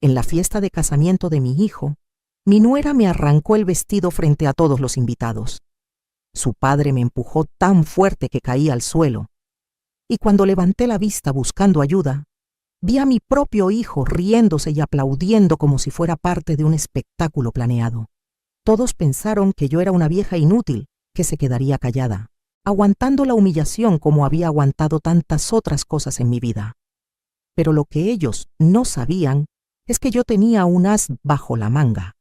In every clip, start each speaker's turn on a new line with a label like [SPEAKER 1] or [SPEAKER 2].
[SPEAKER 1] En la fiesta de casamiento de mi hijo, mi nuera me arrancó el vestido frente a todos los invitados. Su padre me empujó tan fuerte que caí al suelo, y cuando levanté la vista buscando ayuda, vi a mi propio hijo riéndose y aplaudiendo como si fuera parte de un espectáculo planeado. Todos pensaron que yo era una vieja inútil que se quedaría callada, aguantando la humillación como había aguantado tantas otras cosas en mi vida. Pero lo que ellos no sabían es que yo tenía un as bajo la manga.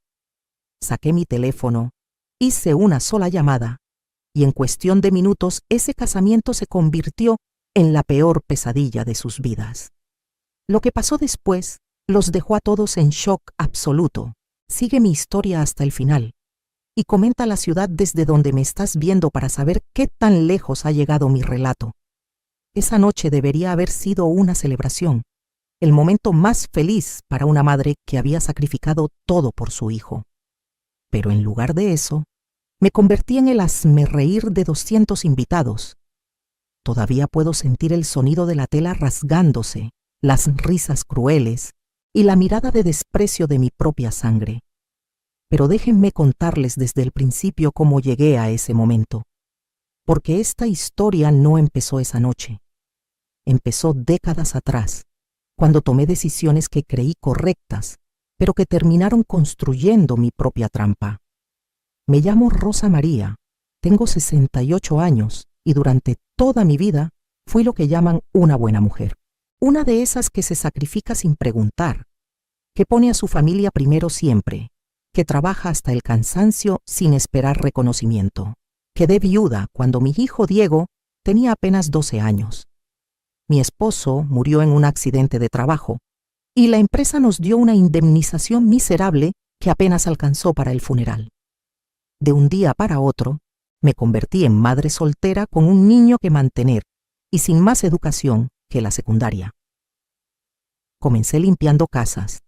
[SPEAKER 1] Saqué mi teléfono, hice una sola llamada, y en cuestión de minutos ese casamiento se convirtió en la peor pesadilla de sus vidas. Lo que pasó después los dejó a todos en shock absoluto. Sigue mi historia hasta el final y comenta la ciudad desde donde me estás viendo para saber qué tan lejos ha llegado mi relato. Esa noche debería haber sido una celebración, el momento más feliz para una madre que había sacrificado todo por su hijo. Pero en lugar de eso, me convertí en el hazmerreír de 200 invitados. Todavía puedo sentir el sonido de la tela rasgándose, las risas crueles y la mirada de desprecio de mi propia sangre. Pero déjenme contarles desde el principio cómo llegué a ese momento, porque esta historia no empezó esa noche. Empezó décadas atrás, cuando tomé decisiones que creí correctas, pero que terminaron construyendo mi propia trampa. Me llamo Rosa María, tengo 68 años y durante toda mi vida fui lo que llaman una buena mujer. Una de esas que se sacrifica sin preguntar, que pone a su familia primero siempre, que trabaja hasta el cansancio sin esperar reconocimiento. Quedé viuda cuando mi hijo Diego tenía apenas 12 años. Mi esposo murió en un accidente de trabajo y la empresa nos dio una indemnización miserable que apenas alcanzó para el funeral. De un día para otro, me convertí en madre soltera con un niño que mantener y sin más educación que la secundaria. Comencé limpiando casas.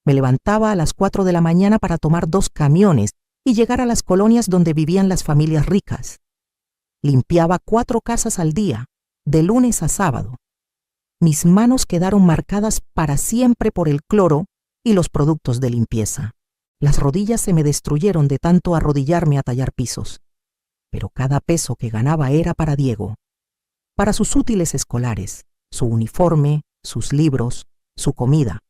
[SPEAKER 1] Me levantaba a las 4 de la mañana para tomar 2 camiones y llegar a las colonias donde vivían las familias ricas. Limpiaba 4 casas al día, de lunes a sábado. Mis manos quedaron marcadas para siempre por el cloro y los productos de limpieza. Las rodillas se me destruyeron de tanto arrodillarme a tallar pisos. Pero cada peso que ganaba era para Diego, para sus útiles escolares, su uniforme, sus libros, su comida.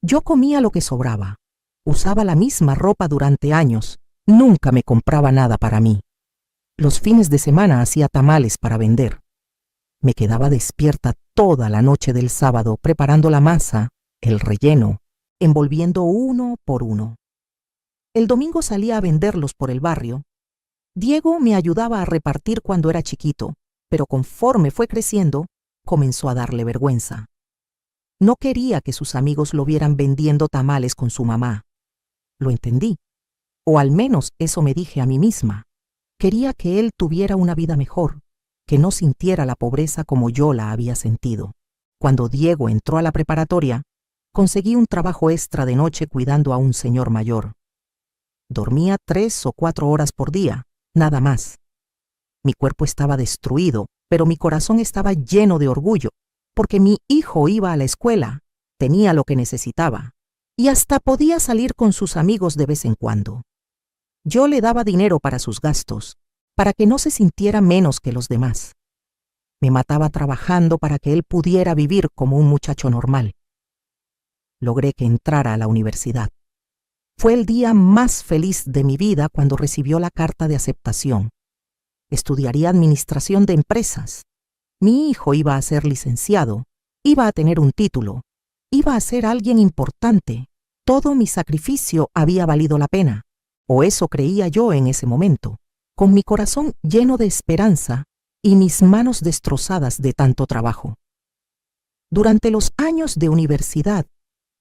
[SPEAKER 1] Yo comía lo que sobraba, usaba la misma ropa durante años, nunca me compraba nada para mí. Los fines de semana hacía tamales para vender. Me quedaba despierta toda la noche del sábado preparando la masa, el relleno, envolviendo uno por uno. El domingo salía a venderlos por el barrio. Diego me ayudaba a repartir cuando era chiquito, pero conforme fue creciendo, comenzó a darle vergüenza. No quería que sus amigos lo vieran vendiendo tamales con su mamá. Lo entendí, o al menos eso me dije a mí misma. Quería que él tuviera una vida mejor, que no sintiera la pobreza como yo la había sentido. Cuando Diego entró a la preparatoria, conseguí un trabajo extra de noche cuidando a un señor mayor. Dormía 3 o 4 horas por día, nada más. Mi cuerpo estaba destruido, pero mi corazón estaba lleno de orgullo, porque mi hijo iba a la escuela, tenía lo que necesitaba, y hasta podía salir con sus amigos de vez en cuando. Yo le daba dinero para sus gastos, para que no se sintiera menos que los demás. Me mataba trabajando para que él pudiera vivir como un muchacho normal. Logré que entrara a la universidad. Fue el día más feliz de mi vida cuando recibió la carta de aceptación. Estudiaría administración de empresas. Mi hijo iba a ser licenciado, iba a tener un título, iba a ser alguien importante. Todo mi sacrificio había valido la pena, o eso creía yo en ese momento, con mi corazón lleno de esperanza y mis manos destrozadas de tanto trabajo. Durante los años de universidad,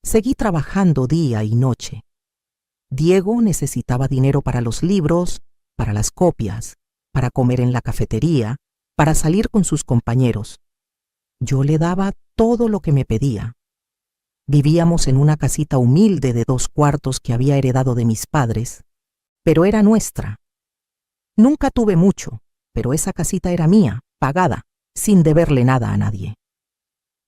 [SPEAKER 1] seguí trabajando día y noche. Diego necesitaba dinero para los libros, para las copias, para comer en la cafetería, para salir con sus compañeros. Yo le daba todo lo que me pedía. Vivíamos en una casita humilde de 2 cuartos que había heredado de mis padres, pero era nuestra. Nunca tuve mucho, pero esa casita era mía, pagada, sin deberle nada a nadie.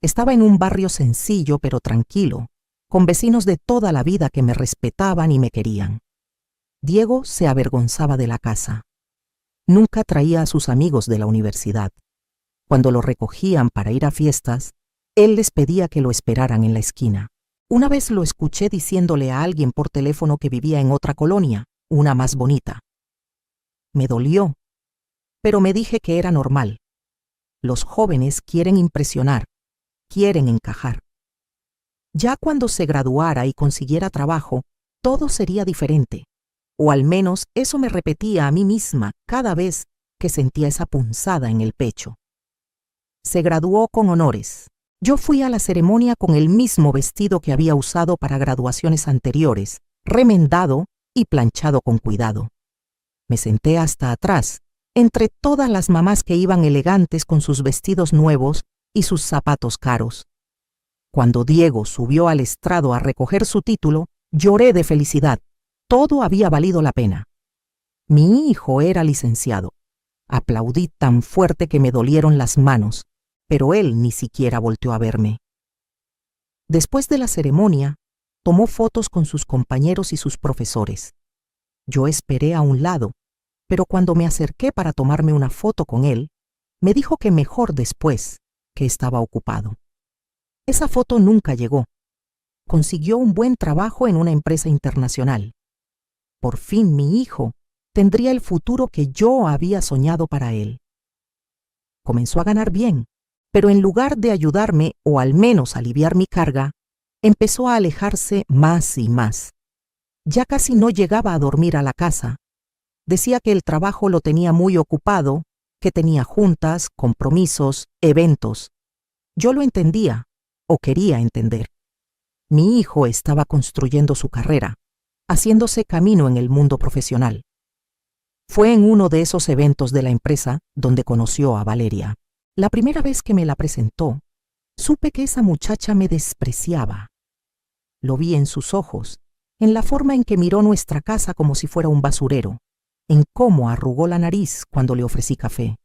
[SPEAKER 1] Estaba en un barrio sencillo pero tranquilo, con vecinos de toda la vida que me respetaban y me querían. Diego se avergonzaba de la casa. Nunca traía a sus amigos de la universidad. Cuando lo recogían para ir a fiestas, él les pedía que lo esperaran en la esquina. Una vez lo escuché diciéndole a alguien por teléfono que vivía en otra colonia, una más bonita. Me dolió, pero me dije que era normal. Los jóvenes quieren impresionar, quieren encajar. Ya cuando se graduara y consiguiera trabajo, todo sería diferente. O al menos eso me repetía a mí misma cada vez que sentía esa punzada en el pecho. Se graduó con honores. Yo fui a la ceremonia con el mismo vestido que había usado para graduaciones anteriores, remendado y planchado con cuidado. Me senté hasta atrás, entre todas las mamás que iban elegantes con sus vestidos nuevos y sus zapatos caros. Cuando Diego subió al estrado a recoger su título, lloré de felicidad. Todo había valido la pena. Mi hijo era licenciado. Aplaudí tan fuerte que me dolieron las manos, pero él ni siquiera volteó a verme. Después de la ceremonia, tomó fotos con sus compañeros y sus profesores. Yo esperé a un lado, pero cuando me acerqué para tomarme una foto con él, me dijo que mejor después, que estaba ocupado. Esa foto nunca llegó. Consiguió un buen trabajo en una empresa internacional. Por fin mi hijo tendría el futuro que yo había soñado para él. Comenzó a ganar bien, pero en lugar de ayudarme o al menos aliviar mi carga, empezó a alejarse más y más. Ya casi no llegaba a dormir a la casa. Decía que el trabajo lo tenía muy ocupado, que tenía juntas, compromisos, eventos. Yo lo entendía, o quería entender. Mi hijo estaba construyendo su carrera, haciéndose camino en el mundo profesional. Fue en uno de esos eventos de la empresa donde conoció a Valeria. La primera vez que me la presentó, supe que esa muchacha me despreciaba. Lo vi en sus ojos, en la forma en que miró nuestra casa como si fuera un basurero, en cómo arrugó la nariz cuando le ofrecí café.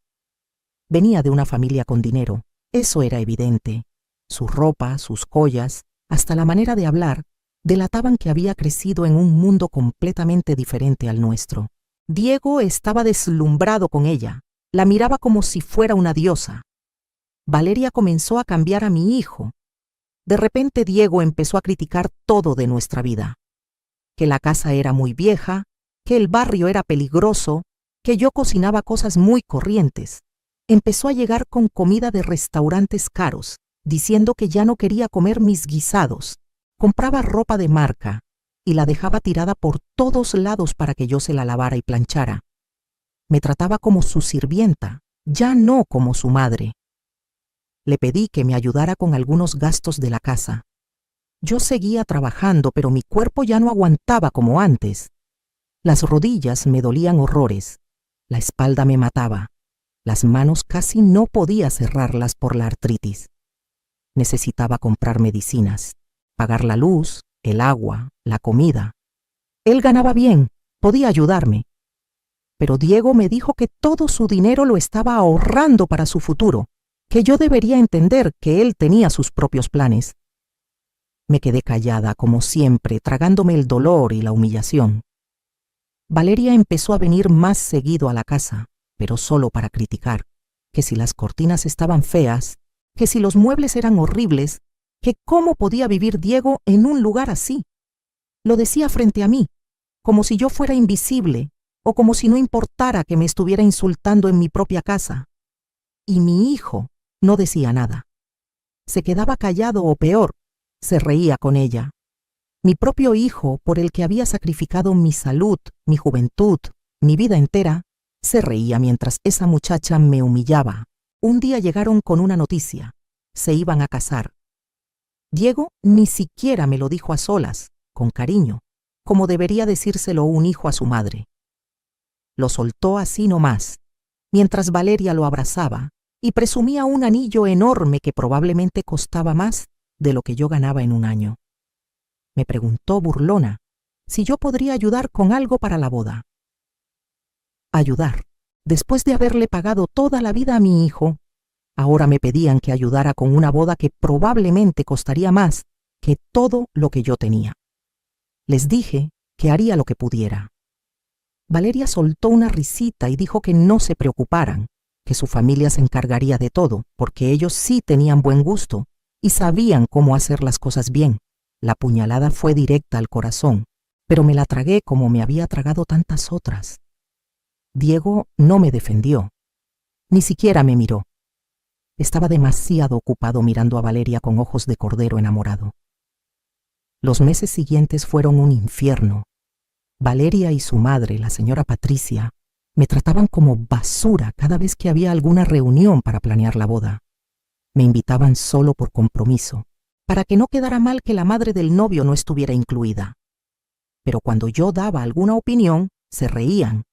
[SPEAKER 1] Venía de una familia con dinero, eso era evidente. Su ropa, sus joyas, hasta la manera de hablar, delataban que había crecido en un mundo completamente diferente al nuestro. Diego estaba deslumbrado con ella, la miraba como si fuera una diosa. Valeria comenzó a cambiar a mi hijo. De repente Diego empezó a criticar todo de nuestra vida. Que la casa era muy vieja, que el barrio era peligroso, que yo cocinaba cosas muy corrientes. Empezó a llegar con comida de restaurantes caros, diciendo que ya no quería comer mis guisados. Compraba ropa de marca y la dejaba tirada por todos lados para que yo se la lavara y planchara. Me trataba como su sirvienta, ya no como su madre. Le pedí que me ayudara con algunos gastos de la casa. Yo seguía trabajando, pero mi cuerpo ya no aguantaba como antes. Las rodillas me dolían horrores, la espalda me mataba, las manos casi no podía cerrarlas por la artritis. Necesitaba comprar medicinas, pagar la luz, el agua, la comida. Él ganaba bien, podía ayudarme. Pero Diego me dijo que todo su dinero lo estaba ahorrando para su futuro, que yo debería entender que él tenía sus propios planes. Me quedé callada, como siempre, tragándome el dolor y la humillación. Valeria empezó a venir más seguido a la casa, pero solo para criticar, que si las cortinas estaban feas, que si los muebles eran horribles, que cómo podía vivir Diego en un lugar así. Lo decía frente a mí, como si yo fuera invisible, o como si no importara que me estuviera insultando en mi propia casa. Y mi hijo no decía nada. Se quedaba callado o peor, se reía con ella. Mi propio hijo, por el que había sacrificado mi salud, mi juventud, mi vida entera, se reía mientras esa muchacha me humillaba. Un día llegaron con una noticia. Se iban a casar. Diego ni siquiera me lo dijo a solas, con cariño, como debería decírselo un hijo a su madre. Lo soltó así nomás, mientras Valeria lo abrazaba y presumía un anillo enorme que probablemente costaba más de lo que yo ganaba en un año. Me preguntó burlona si yo podría ayudar con algo para la boda. Ayudar, después de haberle pagado toda la vida a mi hijo, ahora me pedían que ayudara con una boda que probablemente costaría más que todo lo que yo tenía. Les dije que haría lo que pudiera. Valeria soltó una risita y dijo que no se preocuparan, que su familia se encargaría de todo, porque ellos sí tenían buen gusto y sabían cómo hacer las cosas bien. La puñalada fue directa al corazón, pero me la tragué como me había tragado tantas otras. Diego no me defendió, ni siquiera me miró. Estaba demasiado ocupado mirando a Valeria con ojos de cordero enamorado. Los meses siguientes fueron un infierno. Valeria y su madre, la señora Patricia, me trataban como basura cada vez que había alguna reunión para planear la boda. Me invitaban solo por compromiso, para que no quedara mal que la madre del novio no estuviera incluida. Pero cuando yo daba alguna opinión, se reían.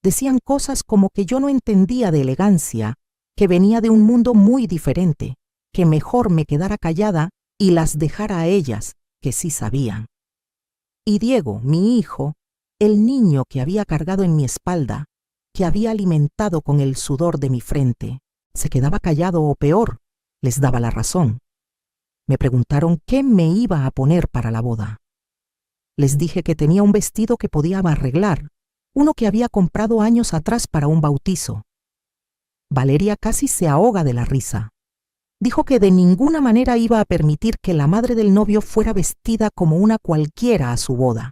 [SPEAKER 1] Decían cosas como que yo no entendía de elegancia, que venía de un mundo muy diferente, que mejor me quedara callada y las dejara a ellas, que sí sabían. Y Diego, mi hijo, el niño que había cargado en mi espalda, que había alimentado con el sudor de mi frente, se quedaba callado o peor, les daba la razón. Me preguntaron qué me iba a poner para la boda. Les dije que tenía un vestido que podía arreglar, uno que había comprado años atrás para un bautizo. Valeria casi se ahoga de la risa. Dijo que de ninguna manera iba a permitir que la madre del novio fuera vestida como una cualquiera a su boda.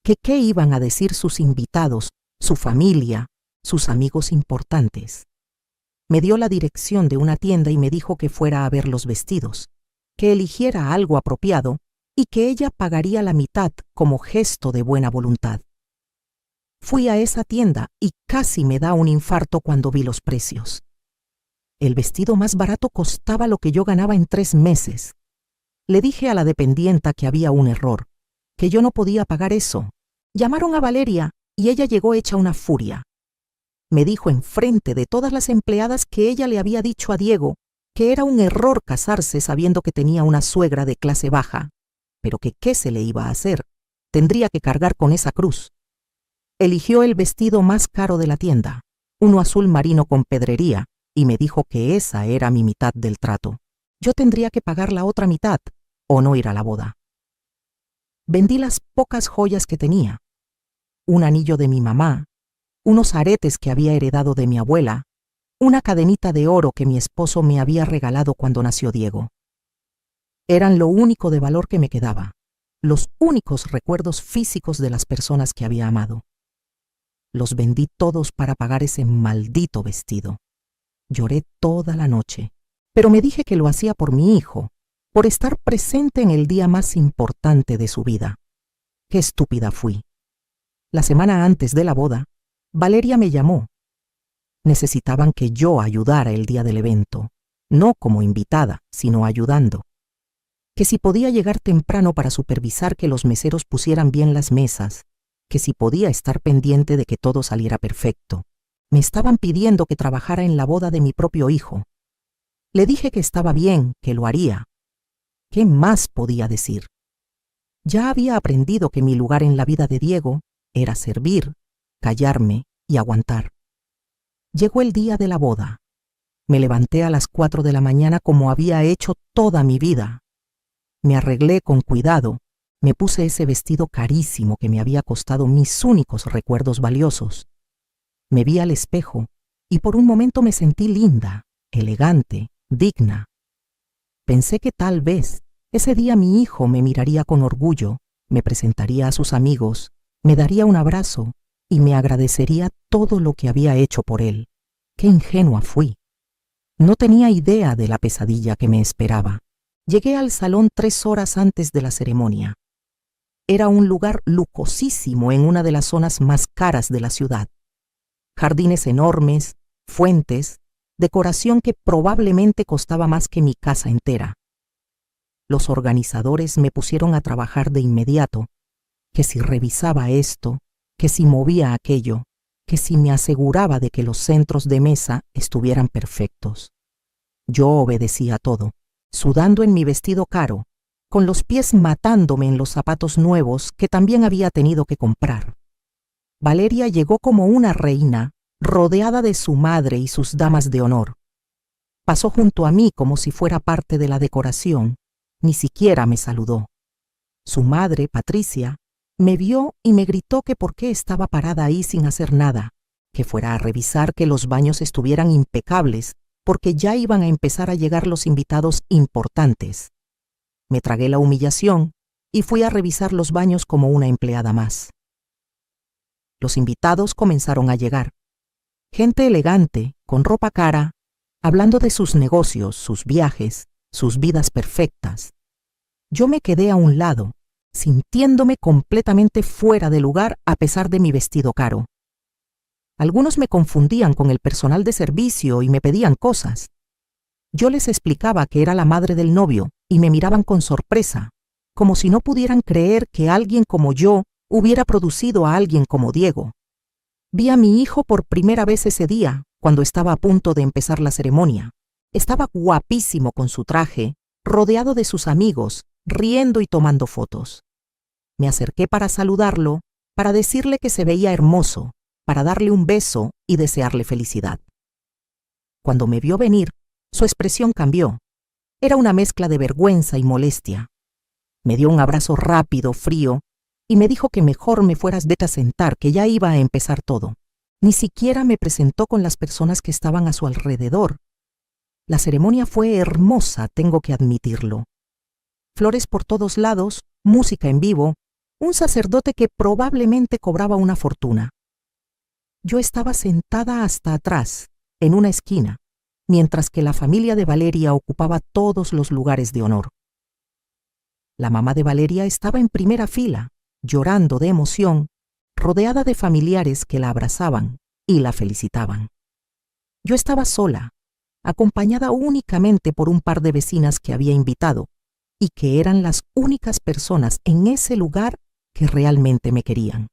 [SPEAKER 1] Que qué iban a decir sus invitados, su familia, sus amigos importantes. Me dio la dirección de una tienda y me dijo que fuera a ver los vestidos, que eligiera algo apropiado y que ella pagaría la mitad como gesto de buena voluntad. Fui a esa tienda y casi me da un infarto cuando vi los precios. El vestido más barato costaba lo que yo ganaba en 3 meses. Le dije a la dependienta que había un error, que yo no podía pagar eso. Llamaron a Valeria y ella llegó hecha una furia. Me dijo enfrente de todas las empleadas que ella le había dicho a Diego que era un error casarse sabiendo que tenía una suegra de clase baja, pero que qué se le iba a hacer, tendría que cargar con esa cruz. Eligió el vestido más caro de la tienda, uno azul marino con pedrería, y me dijo que esa era mi mitad del trato. Yo tendría que pagar la otra mitad o no ir a la boda. Vendí las pocas joyas que tenía. Un anillo de mi mamá, unos aretes que había heredado de mi abuela, una cadenita de oro que mi esposo me había regalado cuando nació Diego. Eran lo único de valor que me quedaba, los únicos recuerdos físicos de las personas que había amado. Los vendí todos para pagar ese maldito vestido. Lloré toda la noche, pero me dije que lo hacía por mi hijo, por estar presente en el día más importante de su vida. Qué estúpida fui. La semana antes de la boda, Valeria me llamó. Necesitaban que yo ayudara el día del evento, no como invitada, sino ayudando. Que si podía llegar temprano para supervisar que los meseros pusieran bien las mesas, que si podía estar pendiente de que todo saliera perfecto. Me estaban pidiendo que trabajara en la boda de mi propio hijo. Le dije que estaba bien, que lo haría. ¿Qué más podía decir? Ya había aprendido que mi lugar en la vida de Diego era servir, callarme y aguantar. Llegó el día de la boda. Me levanté a las 4 de la mañana como había hecho toda mi vida. Me arreglé con cuidado, me puse ese vestido carísimo que me había costado mis únicos recuerdos valiosos. Me vi al espejo y por un momento me sentí linda, elegante, digna. Pensé que tal vez ese día mi hijo me miraría con orgullo, me presentaría a sus amigos, me daría un abrazo y me agradecería todo lo que había hecho por él. Qué ingenua fui. No tenía idea de la pesadilla que me esperaba. Llegué al salón 3 horas antes de la ceremonia. Era un lugar lujosísimo en una de las zonas más caras de la ciudad. Jardines enormes, fuentes, decoración que probablemente costaba más que mi casa entera. Los organizadores me pusieron a trabajar de inmediato, que si revisaba esto, que si movía aquello, que si me aseguraba de que los centros de mesa estuvieran perfectos. Yo obedecía todo, sudando en mi vestido caro, con los pies matándome en los zapatos nuevos que también había tenido que comprar. Valeria llegó como una reina, rodeada de su madre y sus damas de honor. Pasó junto a mí como si fuera parte de la decoración Ni siquiera me saludó. Su madre, Patricia, me vio y me gritó que por qué estaba parada ahí sin hacer nada, que fuera a revisar que los baños estuvieran impecables, porque ya iban a empezar a llegar los invitados importantes. Me tragué la humillación y fui a revisar los baños como una empleada más. Los invitados comenzaron a llegar. Gente elegante, con ropa cara, hablando de sus negocios, sus viajes, sus vidas perfectas. Yo me quedé a un lado, sintiéndome completamente fuera de lugar a pesar de mi vestido caro. Algunos me confundían con el personal de servicio y me pedían cosas. Yo les explicaba que era la madre del novio y me miraban con sorpresa, como si no pudieran creer que alguien como yo hubiera producido a alguien como Diego. Vi a mi hijo por primera vez ese día, cuando estaba a punto de empezar la ceremonia. Estaba guapísimo con su traje, rodeado de sus amigos, riendo y tomando fotos. Me acerqué para saludarlo, para decirle que se veía hermoso, para darle un beso y desearle felicidad. Cuando me vio venir, su expresión cambió. Era una mezcla de vergüenza y molestia. Me dio un abrazo rápido, frío, y me dijo que mejor me fueras a sentar, que ya iba a empezar todo. Ni siquiera me presentó con las personas que estaban a su alrededor. La ceremonia fue hermosa, tengo que admitirlo. Flores por todos lados, música en vivo, un sacerdote que probablemente cobraba una fortuna. Yo estaba sentada hasta atrás, en una esquina, mientras que la familia de Valeria ocupaba todos los lugares de honor. La mamá de Valeria estaba en primera fila, llorando de emoción, rodeada de familiares que la abrazaban y la felicitaban. Yo estaba sola, acompañada únicamente por un par de vecinas que había invitado y que eran las únicas personas en ese lugar que realmente me querían.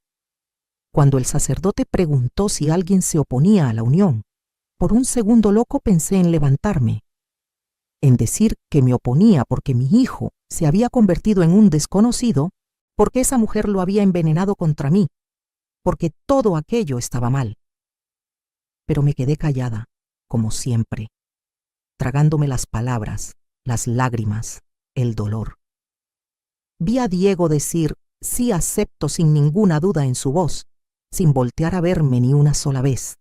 [SPEAKER 1] Cuando el sacerdote preguntó si alguien se oponía a la unión, por un segundo loco pensé en levantarme, en decir que me oponía porque mi hijo se había convertido en un desconocido, porque esa mujer lo había envenenado contra mí, porque todo aquello estaba mal. Pero me quedé callada, como siempre, tragándome las palabras, las lágrimas, el dolor. Vi a Diego decir sí acepto sin ninguna duda en su voz, sin voltear a verme ni una sola vez.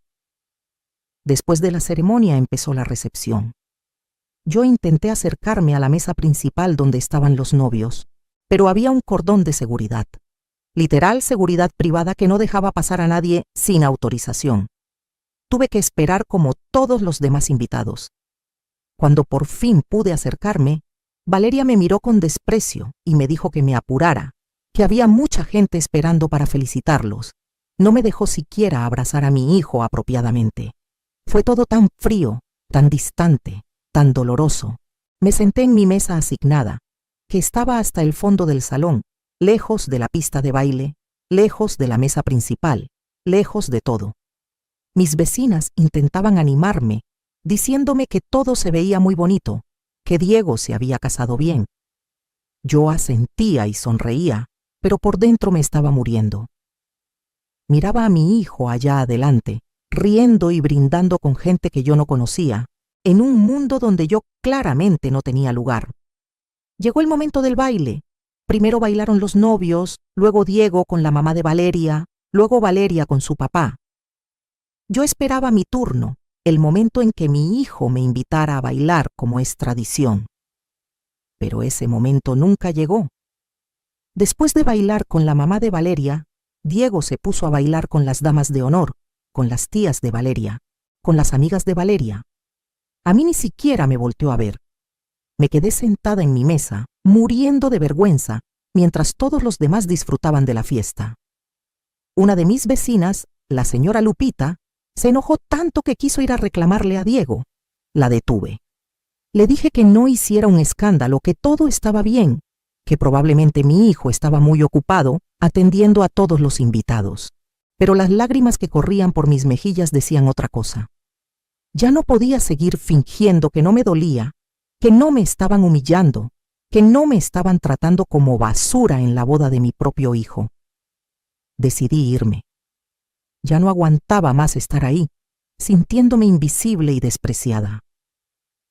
[SPEAKER 1] Después de la ceremonia empezó la recepción. Yo intenté acercarme a la mesa principal donde estaban los novios, pero había un cordón de seguridad. Literal seguridad privada que no dejaba pasar a nadie sin autorización. Tuve que esperar como todos los demás invitados. Cuando por fin pude acercarme, Valeria me miró con desprecio y me dijo que me apurara, que había mucha gente esperando para felicitarlos. No me dejó siquiera abrazar a mi hijo apropiadamente. Fue todo tan frío, tan distante, tan doloroso. Me senté en mi mesa asignada, que estaba hasta el fondo del salón, lejos de la pista de baile, lejos de la mesa principal, lejos de todo. Mis vecinas intentaban animarme, diciéndome que todo se veía muy bonito, que Diego se había casado bien. Yo asentía y sonreía, pero por dentro me estaba muriendo. Miraba a mi hijo allá adelante, riendo y brindando con gente que yo no conocía, en un mundo donde yo claramente no tenía lugar. Llegó el momento del baile. Primero bailaron los novios, luego Diego con la mamá de Valeria, luego Valeria con su papá. Yo esperaba mi turno, el momento en que mi hijo me invitara a bailar como es tradición. Pero ese momento nunca llegó. Después de bailar con la mamá de Valeria, Diego se puso a bailar con las damas de honor, con las tías de Valeria, con las amigas de Valeria. A mí ni siquiera me volteó a ver. Me quedé sentada en mi mesa, muriendo de vergüenza, mientras todos los demás disfrutaban de la fiesta. Una de mis vecinas, la señora Lupita, se enojó tanto que quiso ir a reclamarle a Diego. La detuve. Le dije que no hiciera un escándalo, que todo estaba bien, que probablemente mi hijo estaba muy ocupado atendiendo a todos los invitados. Pero las lágrimas que corrían por mis mejillas decían otra cosa. Ya no podía seguir fingiendo que no me dolía, que no me estaban humillando, que no me estaban tratando como basura en la boda de mi propio hijo. Decidí irme. Ya no aguantaba más estar ahí, sintiéndome invisible y despreciada.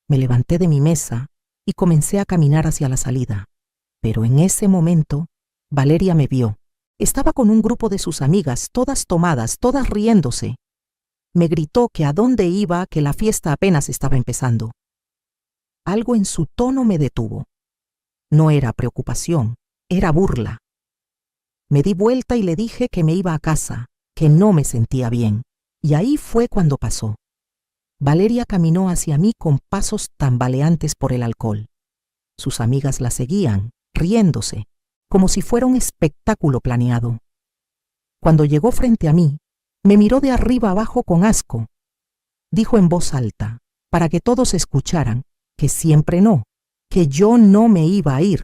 [SPEAKER 1] Me levanté de mi mesa y comencé a caminar hacia la salida. Pero en ese momento, Valeria me vio. Estaba con un grupo de sus amigas, todas tomadas, todas riéndose. Me gritó que a dónde iba, que la fiesta apenas estaba empezando. Algo en su tono me detuvo. No era preocupación, era burla. Me di vuelta y le dije que me iba a casa, que no me sentía bien. Y ahí fue cuando pasó. Valeria caminó hacia mí con pasos tambaleantes por el alcohol. Sus amigas la seguían, riéndose, como si fuera un espectáculo planeado. Cuando llegó frente a mí, me miró de arriba abajo con asco. Dijo en voz alta, para que todos escucharan, que siempre no, que yo no me iba a ir,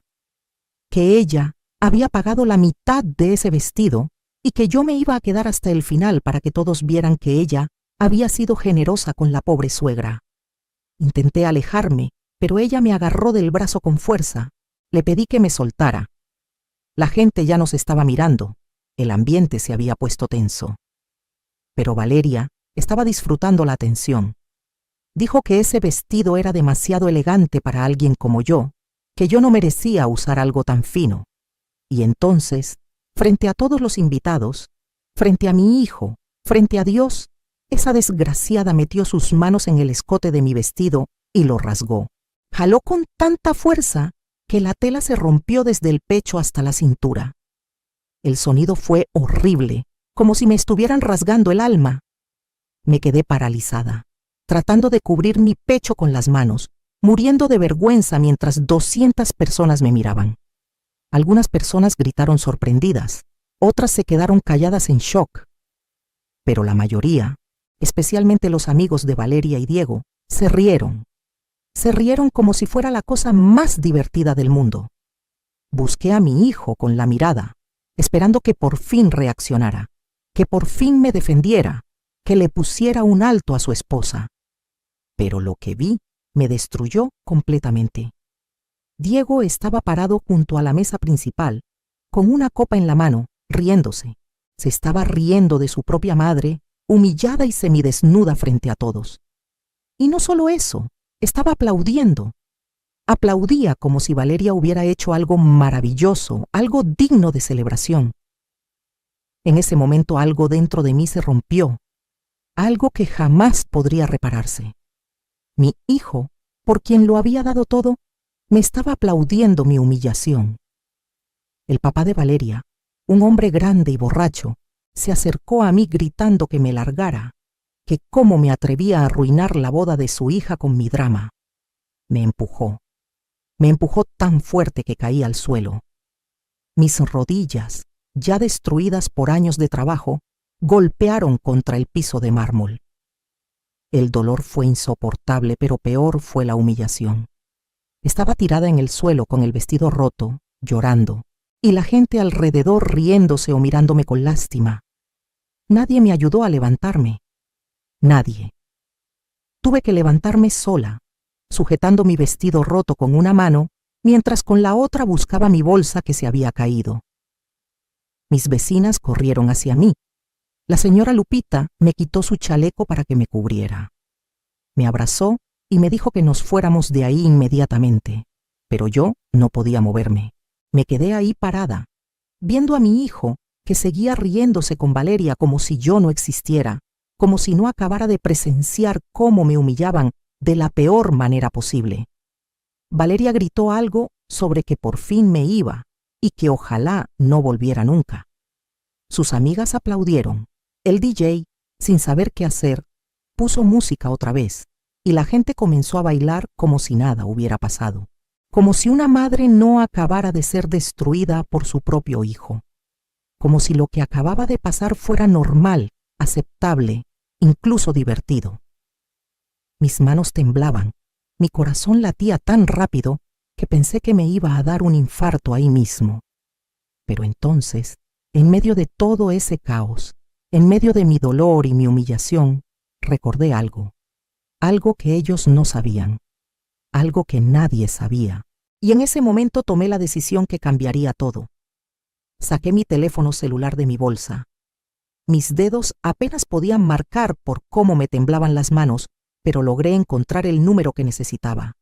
[SPEAKER 1] que ella había pagado la mitad de ese vestido y que yo me iba a quedar hasta el final para que todos vieran que ella había sido generosa con la pobre suegra. Intenté alejarme, pero ella me agarró del brazo con fuerza. Le pedí que me soltara. La gente ya nos estaba mirando. El ambiente se había puesto tenso. Pero Valeria estaba disfrutando la atención. Dijo que ese vestido era demasiado elegante para alguien como yo, que yo no merecía usar algo tan fino. Y entonces, frente a todos los invitados, frente a mi hijo, frente a Dios, esa desgraciada metió sus manos en el escote de mi vestido y lo rasgó. Jaló con tanta fuerza que la tela se rompió desde el pecho hasta la cintura. El sonido fue horrible, como si me estuvieran rasgando el alma. Me quedé paralizada, tratando de cubrir mi pecho con las manos, muriendo de vergüenza mientras 200 personas me miraban. Algunas personas gritaron sorprendidas, otras se quedaron calladas en shock. Pero la mayoría, especialmente los amigos de Valeria y Diego, se rieron. Se rieron como si fuera la cosa más divertida del mundo. Busqué a mi hijo con la mirada, esperando que por fin reaccionara, que por fin me defendiera, que le pusiera un alto a su esposa. Pero lo que vi me destruyó completamente. Diego estaba parado junto a la mesa principal, con una copa en la mano, riéndose. Se estaba riendo de su propia madre, humillada y semidesnuda frente a todos. Y no solo eso, estaba aplaudiendo. Aplaudía como si Valeria hubiera hecho algo maravilloso, algo digno de celebración. En ese momento algo dentro de mí se rompió, algo que jamás podría repararse. Mi hijo, por quien lo había dado todo, me estaba aplaudiendo mi humillación. El papá de Valeria, un hombre grande y borracho, se acercó a mí gritando que me largara, que cómo me atrevía a arruinar la boda de su hija con mi drama. Me empujó tan fuerte que caí al suelo. Mis rodillas, ya destruidas por años de trabajo, golpearon contra el piso de mármol. El dolor fue insoportable, pero peor fue la humillación. Estaba tirada en el suelo con el vestido roto, llorando, y la gente alrededor riéndose o mirándome con lástima. Nadie me ayudó a levantarme. Nadie. Tuve que levantarme sola, sujetando mi vestido roto con una mano, mientras con la otra buscaba mi bolsa que se había caído. Mis vecinas corrieron hacia mí. La señora Lupita me quitó su chaleco para que me cubriera. Me abrazó y me dijo que nos fuéramos de ahí inmediatamente, pero yo no podía moverme. Me quedé ahí parada, viendo a mi hijo, que seguía riéndose con Valeria como si yo no existiera, como si no acabara de presenciar cómo me humillaban de la peor manera posible. Valeria gritó algo sobre que por fin me iba y que ojalá no volviera nunca. Sus amigas aplaudieron. El DJ, sin saber qué hacer, puso música otra vez y la gente comenzó a bailar como si nada hubiera pasado, como si una madre no acabara de ser destruida por su propio hijo, como si lo que acababa de pasar fuera normal, aceptable, incluso divertido. Mis manos temblaban, mi corazón latía tan rápido que pensé que me iba a dar un infarto ahí mismo. Pero entonces, en medio de todo ese caos, en medio de mi dolor y mi humillación, recordé algo que ellos no sabían, algo que nadie sabía, y en ese momento tomé la decisión que cambiaría todo. Saqué mi teléfono celular de mi bolsa. Mis dedos apenas podían marcar por cómo me temblaban las manos, pero logré encontrar el número que necesitaba.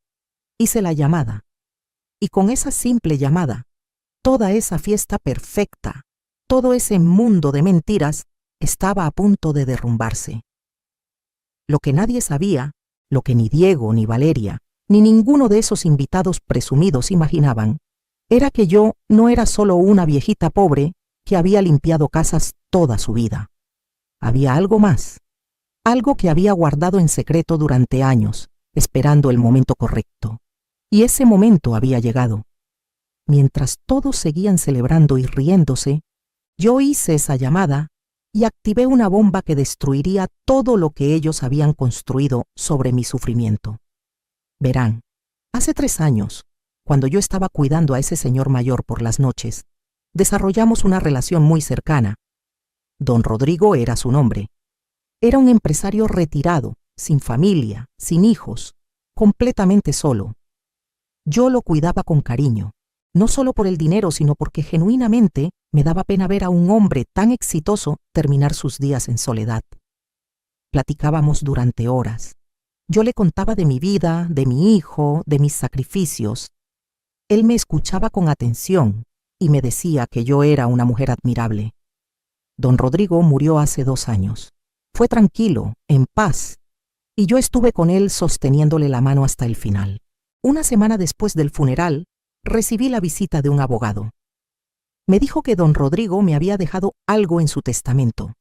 [SPEAKER 1] hice la llamada. Y con esa simple llamada, toda esa fiesta perfecta, todo ese mundo de mentiras, estaba a punto de derrumbarse. Lo que nadie sabía, lo que ni Diego, ni Valeria, ni ninguno de esos invitados presumidos imaginaban, era que yo no era solo una viejita pobre que había limpiado casas toda su vida. Había algo más, algo que había guardado en secreto durante años, esperando el momento correcto. Y ese momento había llegado. Mientras todos seguían celebrando y riéndose, yo hice esa llamada y activé una bomba que destruiría todo lo que ellos habían construido sobre mi sufrimiento. Verán, hace 3 años, cuando yo estaba cuidando a ese señor mayor por las noches, desarrollamos una relación muy cercana. Don Rodrigo era su nombre. Era un empresario retirado, sin familia, sin hijos, completamente solo. Yo lo cuidaba con cariño, no solo por el dinero, sino porque genuinamente me daba pena ver a un hombre tan exitoso terminar sus días en soledad. Platicábamos durante horas. Yo le contaba de mi vida, de mi hijo, de mis sacrificios. Él me escuchaba con atención y me decía que yo era una mujer admirable. Don Rodrigo murió hace 2 años. Fue tranquilo, en paz, y yo estuve con él sosteniéndole la mano hasta el final. Una semana después del funeral, recibí la visita de un abogado. Me dijo que don Rodrigo me había dejado algo en su testamento.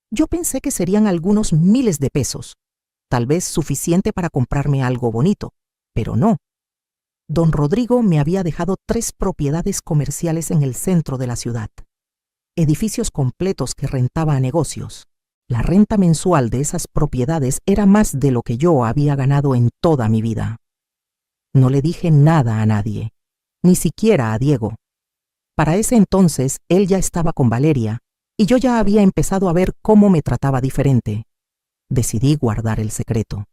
[SPEAKER 1] Yo pensé que serían algunos miles de pesos, tal vez suficiente para comprarme algo bonito, pero no. Don Rodrigo me había dejado 3 propiedades comerciales en el centro de la ciudad, edificios completos que rentaba a negocios. La renta mensual de esas propiedades era más de lo que yo había ganado en toda mi vida. No le dije nada a nadie, ni siquiera a Diego. Para ese entonces él ya estaba con Valeria y yo ya había empezado a ver cómo me trataba diferente. Decidí guardar el secreto.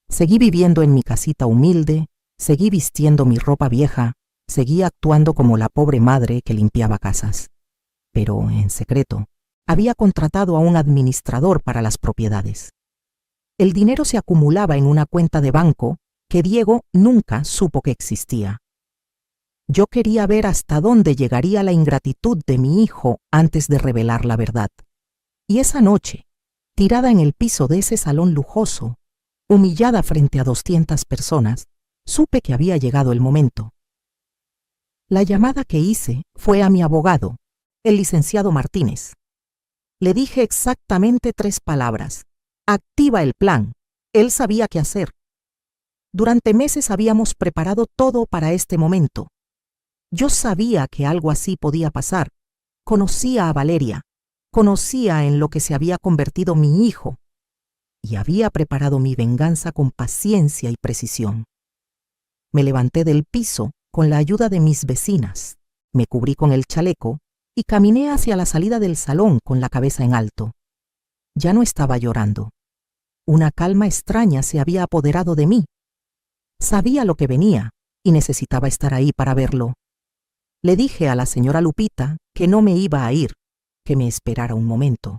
[SPEAKER 1] Seguí viviendo en mi casita humilde, seguí vistiendo mi ropa vieja, seguí actuando como la pobre madre que limpiaba casas. Pero, en secreto, había contratado a un administrador para las propiedades. El dinero se acumulaba en una cuenta de banco que Diego nunca supo que existía. Yo quería ver hasta dónde llegaría la ingratitud de mi hijo antes de revelar la verdad. Y esa noche, tirada en el piso de ese salón lujoso, humillada frente a 200 personas, supe que había llegado el momento. La llamada que hice fue a mi abogado, el licenciado Martínez. Le dije exactamente 3 palabras. Activa el plan. Él sabía qué hacer. Durante meses habíamos preparado todo para este momento. Yo sabía que algo así podía pasar. Conocía a Valeria. Conocía en lo que se había convertido mi hijo. Y había preparado mi venganza con paciencia y precisión. Me levanté del piso con la ayuda de mis vecinas. Me cubrí con el chaleco y caminé hacia la salida del salón con la cabeza en alto. Ya no estaba llorando. Una calma extraña se había apoderado de mí. Sabía lo que venía y necesitaba estar ahí para verlo. Le dije a la señora Lupita que no me iba a ir, que me esperara un momento.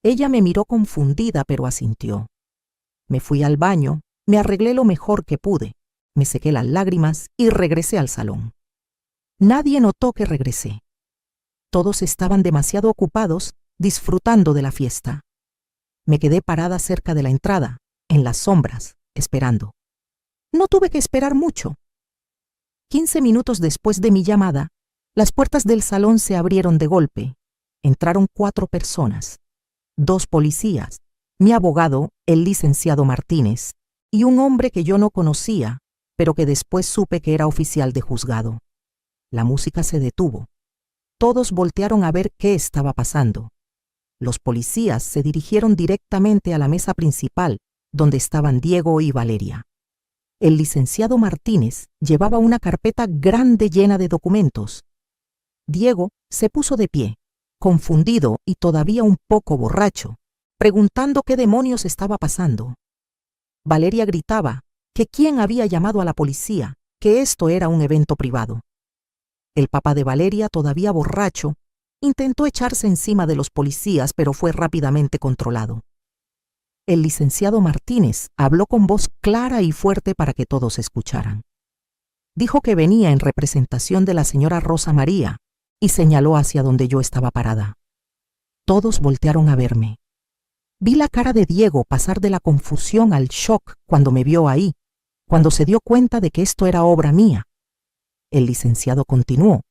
[SPEAKER 1] Ella me miró confundida, pero asintió. Me fui al baño, me arreglé lo mejor que pude, me sequé las lágrimas y regresé al salón. Nadie notó que regresé. Todos estaban demasiado ocupados disfrutando de la fiesta. Me quedé parada cerca de la entrada, en las sombras, esperando. No tuve que esperar mucho. 15 minutos después de mi llamada, las puertas del salón se abrieron de golpe. Entraron 4 personas, 2 policías, mi abogado, el licenciado Martínez, y un hombre que yo no conocía, pero que después supe que era oficial de juzgado. La música se detuvo. Todos voltearon a ver qué estaba pasando. Los policías se dirigieron directamente a la mesa principal, donde estaban Diego y Valeria. El licenciado Martínez llevaba una carpeta grande llena de documentos. Diego se puso de pie, confundido y todavía un poco borracho, preguntando qué demonios estaba pasando. Valeria gritaba que quién había llamado a la policía, que esto era un evento privado. El papá de Valeria, todavía borracho, intentó echarse encima de los policías, pero fue rápidamente controlado. El licenciado Martínez habló con voz clara y fuerte para que todos escucharan. Dijo que venía en representación de la señora Rosa María y señaló hacia donde yo estaba parada. Todos voltearon a verme. Vi la cara de Diego pasar de la confusión al shock cuando me vio ahí, cuando se dio cuenta de que esto era obra mía. El licenciado continuó.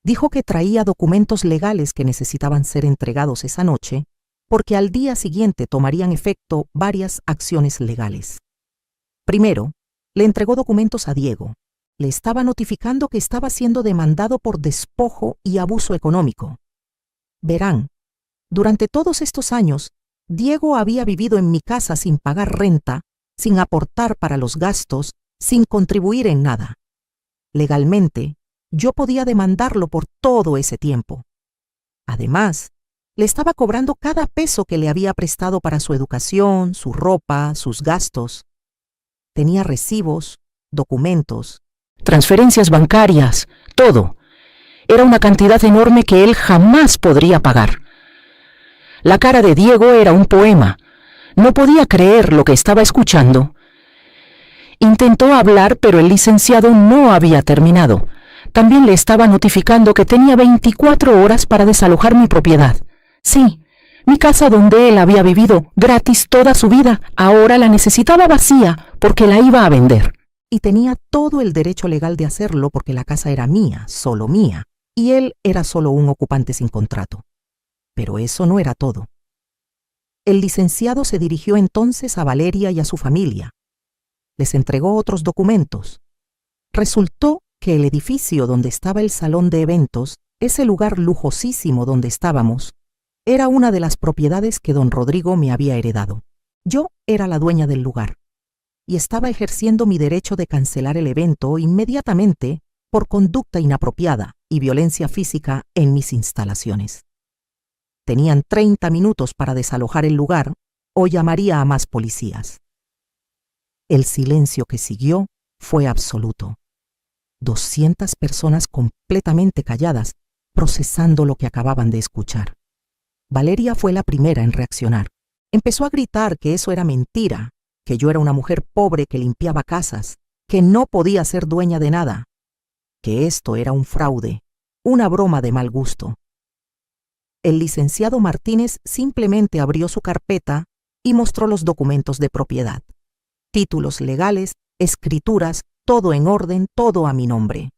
[SPEAKER 1] Dijo que traía documentos legales que necesitaban ser entregados esa noche, porque al día siguiente tomarían efecto varias acciones legales. Primero, le entregó documentos a Diego. Le estaba notificando que estaba siendo demandado por despojo y abuso económico. Verán, durante todos estos años, Diego había vivido en mi casa sin pagar renta, sin aportar para los gastos, sin contribuir en nada. Legalmente, yo podía demandarlo por todo ese tiempo. Además, le estaba cobrando cada peso que le había prestado para su educación, su ropa, sus gastos. Tenía recibos, documentos, transferencias bancarias, todo. Era una cantidad enorme que él jamás podría pagar. La cara de Diego era un poema. No podía creer lo que estaba escuchando. Intentó hablar, pero el licenciado no había terminado. También le estaba notificando que tenía 24 horas para desalojar mi propiedad. Sí, mi casa donde él había vivido gratis toda su vida, ahora la necesitaba vacía porque la iba a vender. Y tenía todo el derecho legal de hacerlo porque la casa era mía, solo mía, y él era solo un ocupante sin contrato. Pero eso no era todo. El licenciado se dirigió entonces a Valeria y a su familia. Les entregó otros documentos. Resultó que el edificio donde estaba el salón de eventos, ese lugar lujosísimo donde estábamos, era una de las propiedades que don Rodrigo me había heredado. Yo era la dueña del lugar y estaba ejerciendo mi derecho de cancelar el evento inmediatamente por conducta inapropiada y violencia física en mis instalaciones. Tenían 30 minutos para desalojar el lugar o llamaría a más policías. El silencio que siguió fue absoluto. 200 personas completamente calladas, procesando lo que acababan de escuchar. Valeria fue la primera en reaccionar. Empezó a gritar que eso era mentira, que yo era una mujer pobre que limpiaba casas, que no podía ser dueña de nada, que esto era un fraude, una broma de mal gusto. El licenciado Martínez simplemente abrió su carpeta y mostró los documentos de propiedad. Títulos legales, escrituras, todo en orden, todo a mi nombre.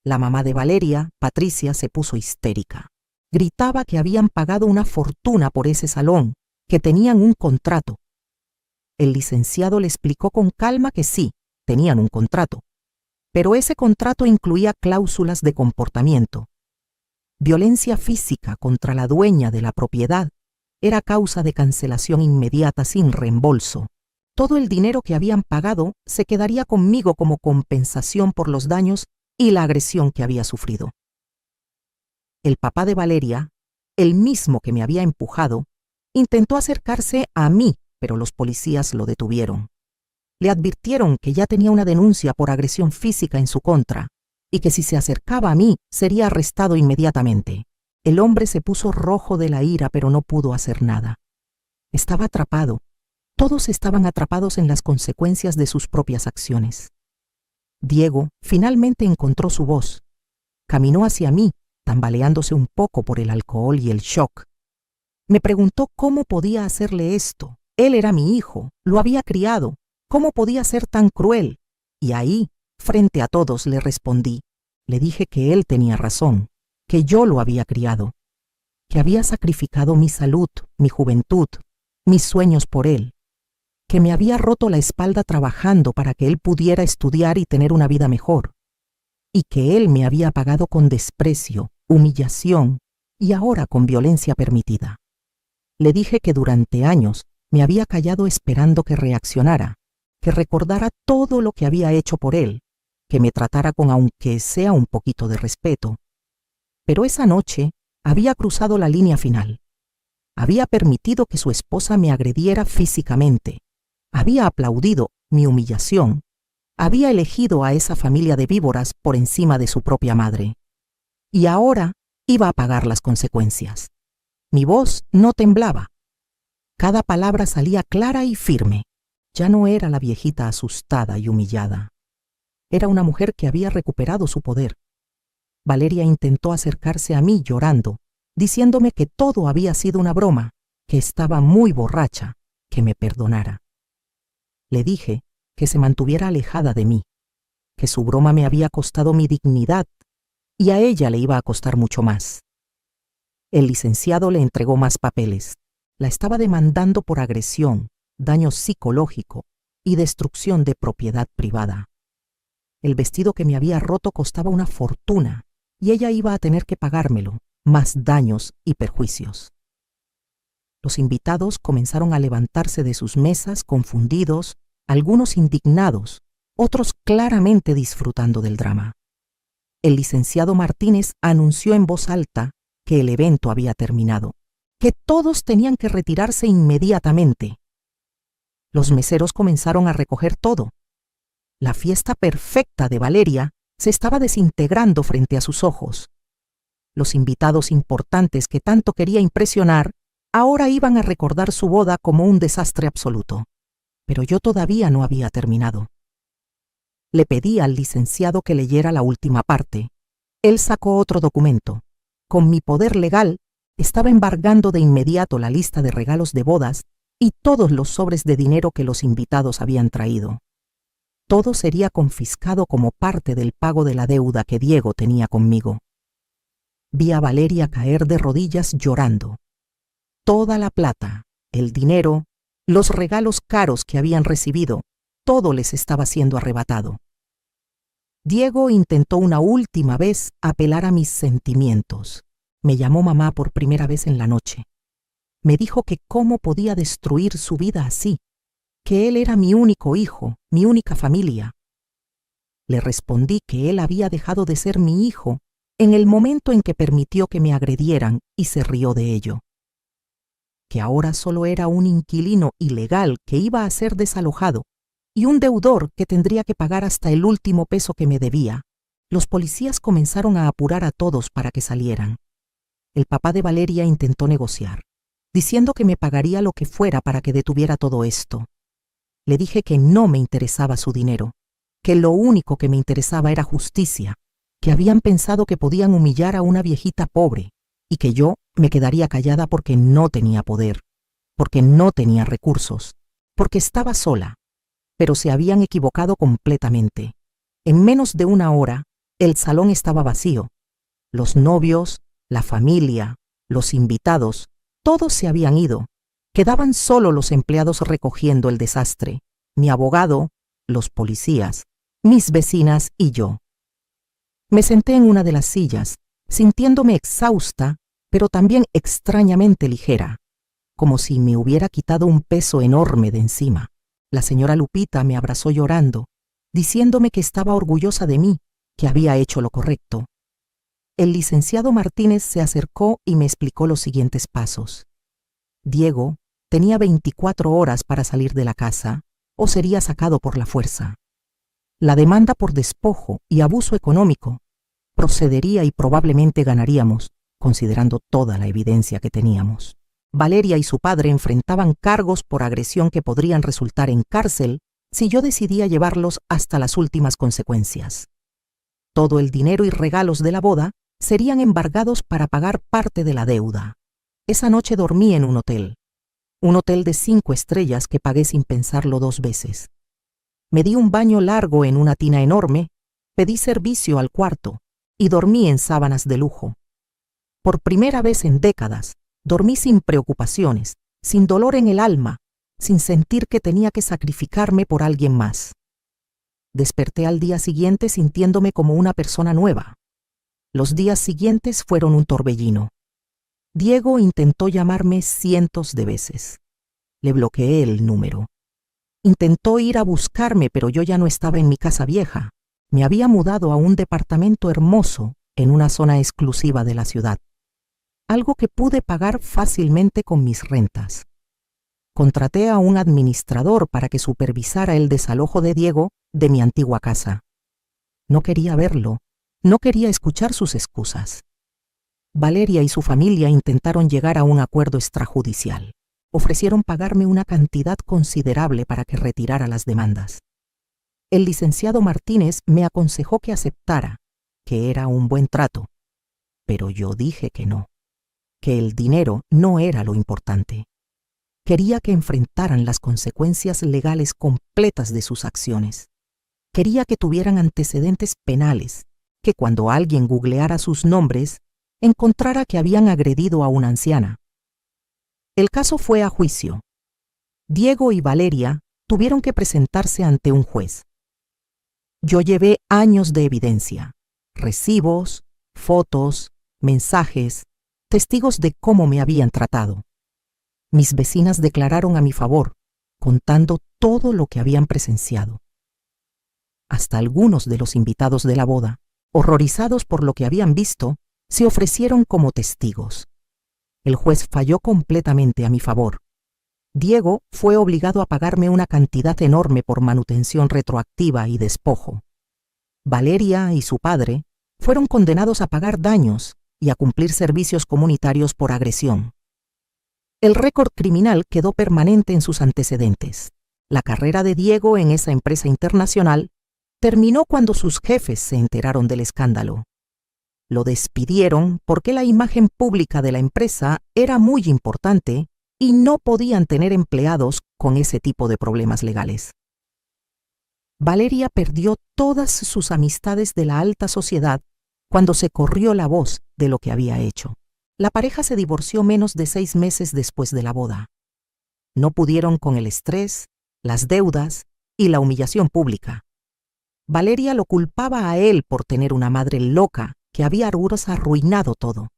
[SPEAKER 1] La mamá de Valeria, Patricia, se puso histérica. Gritaba que habían pagado una fortuna por ese salón, que tenían un contrato. El licenciado le explicó con calma que sí, tenían un contrato, pero ese contrato incluía cláusulas de comportamiento. Violencia física contra la dueña de la propiedad era causa de cancelación inmediata sin reembolso. Todo el dinero que habían pagado se quedaría conmigo como compensación por los daños y la agresión que había sufrido. El papá de Valeria, el mismo que me había empujado, intentó acercarse a mí, pero los policías lo detuvieron. Le advirtieron que ya tenía una denuncia por agresión física en su contra y que si se acercaba a mí sería arrestado inmediatamente. El hombre se puso rojo de la ira, pero no pudo hacer nada. Estaba atrapado. Todos estaban atrapados en las consecuencias de sus propias acciones. Diego finalmente encontró su voz. Caminó hacia mí, tambaleándose un poco por el alcohol y el shock. Me preguntó cómo podía hacerle esto. Él era mi hijo, lo había criado. ¿Cómo podía ser tan cruel? Y ahí, frente a todos, le respondí. Le dije que él tenía razón, que yo lo había criado, que había sacrificado mi salud, mi juventud, mis sueños por él, que me había roto la espalda trabajando para que él pudiera estudiar y tener una vida mejor, y que él me había pagado con desprecio, humillación y ahora con violencia permitida. Le dije que durante años me había callado esperando que reaccionara, que recordara todo lo que había hecho por él, que me tratara con aunque sea un poquito de respeto. Pero esa noche había cruzado la línea final. Había permitido que su esposa me agrediera físicamente. Había aplaudido mi humillación. Había elegido a esa familia de víboras por encima de su propia madre. Y ahora iba a pagar las consecuencias. Mi voz no temblaba. Cada palabra salía clara y firme. Ya no era la viejita asustada y humillada. Era una mujer que había recuperado su poder. Valeria intentó acercarse a mí llorando, diciéndome que todo había sido una broma, que estaba muy borracha, que me perdonara. Le dije que se mantuviera alejada de mí, que su broma me había costado mi dignidad y a ella le iba a costar mucho más. El licenciado le entregó más papeles. La estaba demandando por agresión, daño psicológico y destrucción de propiedad privada. El vestido que me había roto costaba una fortuna y ella iba a tener que pagármelo, más daños y perjuicios. Los invitados comenzaron a levantarse de sus mesas confundidos, algunos indignados, otros claramente disfrutando del drama. El licenciado Martínez anunció en voz alta que el evento había terminado, que todos tenían que retirarse inmediatamente. Los meseros comenzaron a recoger todo. La fiesta perfecta de Valeria se estaba desintegrando frente a sus ojos. Los invitados importantes que tanto quería impresionar ahora iban a recordar su boda como un desastre absoluto. Pero yo todavía no había terminado. Le pedí al licenciado que leyera la última parte. Él sacó otro documento. Con mi poder legal, estaba embargando de inmediato la lista de regalos de bodas y todos los sobres de dinero que los invitados habían traído. Todo sería confiscado como parte del pago de la deuda que Diego tenía conmigo. Vi a Valeria caer de rodillas llorando. Toda la plata, el dinero, los regalos caros que habían recibido, todo les estaba siendo arrebatado. Diego intentó una última vez apelar a mis sentimientos. Me llamó mamá por primera vez en la noche. Me dijo que cómo podía destruir su vida así, que él era mi único hijo, mi única familia. Le respondí que él había dejado de ser mi hijo en el momento en que permitió que me agredieran y se rió de ello. Que ahora solo era un inquilino ilegal que iba a ser desalojado y un deudor que tendría que pagar hasta el último peso que me debía. Los policías comenzaron a apurar a todos para que salieran. El papá de Valeria intentó negociar, diciendo que me pagaría lo que fuera para que detuviera todo esto. Le dije que no me interesaba su dinero, que lo único que me interesaba era justicia, que habían pensado que podían humillar a una viejita pobre y que yo me quedaría callada porque no tenía poder, porque no tenía recursos, porque estaba sola. Pero se habían equivocado completamente. En menos de una hora, el salón estaba vacío. Los novios, la familia, los invitados, todos se habían ido. Quedaban solo los empleados recogiendo el desastre, mi abogado, los policías, mis vecinas y yo. Me senté en una de las sillas, sintiéndome exhausta, pero también extrañamente ligera, como si me hubiera quitado un peso enorme de encima. La señora Lupita me abrazó llorando, diciéndome que estaba orgullosa de mí, que había hecho lo correcto. El licenciado Martínez se acercó y me explicó los siguientes pasos. Diego tenía 24 horas para salir de la casa o sería sacado por la fuerza. La demanda por despojo y abuso económico procedería y probablemente ganaríamos, considerando toda la evidencia que teníamos. Valeria y su padre enfrentaban cargos por agresión que podrían resultar en cárcel si yo decidía llevarlos hasta las últimas consecuencias. Todo el dinero y regalos de la boda serían embargados para pagar parte de la deuda. Esa noche dormí en un hotel de 5 estrellas que pagué sin pensarlo 2 veces. Me di un baño largo en una tina enorme, pedí servicio al cuarto y dormí en sábanas de lujo. Por primera vez en décadas, dormí sin preocupaciones, sin dolor en el alma, sin sentir que tenía que sacrificarme por alguien más. Desperté al día siguiente sintiéndome como una persona nueva. Los días siguientes fueron un torbellino. Diego intentó llamarme cientos de veces. Le bloqueé el número. Intentó ir a buscarme, pero yo ya no estaba en mi casa vieja. Me había mudado a un departamento hermoso en una zona exclusiva de la ciudad. Algo que pude pagar fácilmente con mis rentas. Contraté a un administrador para que supervisara el desalojo de Diego de mi antigua casa. No quería verlo, no quería escuchar sus excusas. Valeria y su familia intentaron llegar a un acuerdo extrajudicial. ofrecieron pagarme una cantidad considerable para que retirara las demandas. El licenciado Martínez me aconsejó que aceptara, que era un buen trato, pero yo dije que no, que el dinero no era lo importante. Quería que enfrentaran las consecuencias legales completas de sus acciones. Quería que tuvieran antecedentes penales, que cuando alguien googleara sus nombres, encontrara que habían agredido a una anciana. El caso fue a juicio. Diego y Valeria tuvieron que presentarse ante un juez. Yo llevé años de evidencia, recibos, fotos, mensajes, testigos de cómo me habían tratado. Mis vecinas declararon a mi favor, contando todo lo que habían presenciado. Hasta algunos de los invitados de la boda, horrorizados por lo que habían visto, se ofrecieron como testigos. El juez falló completamente a mi favor. Diego fue obligado a pagarme una cantidad enorme por manutención retroactiva y despojo. Valeria y su padre fueron condenados a pagar daños y a cumplir servicios comunitarios por agresión. El récord criminal quedó permanente en sus antecedentes. La carrera de Diego en esa empresa internacional terminó cuando sus jefes se enteraron del escándalo. Lo despidieron porque la imagen pública de la empresa era muy importante y no podían tener empleados con ese tipo de problemas legales. Valeria perdió todas sus amistades de la alta sociedad cuando se corrió la voz de lo que había hecho. La pareja se divorció menos de 6 meses después de la boda. No pudieron con el estrés, las deudas y la humillación pública. Valeria lo culpaba a él por tener una madre loca que había arruinado todo.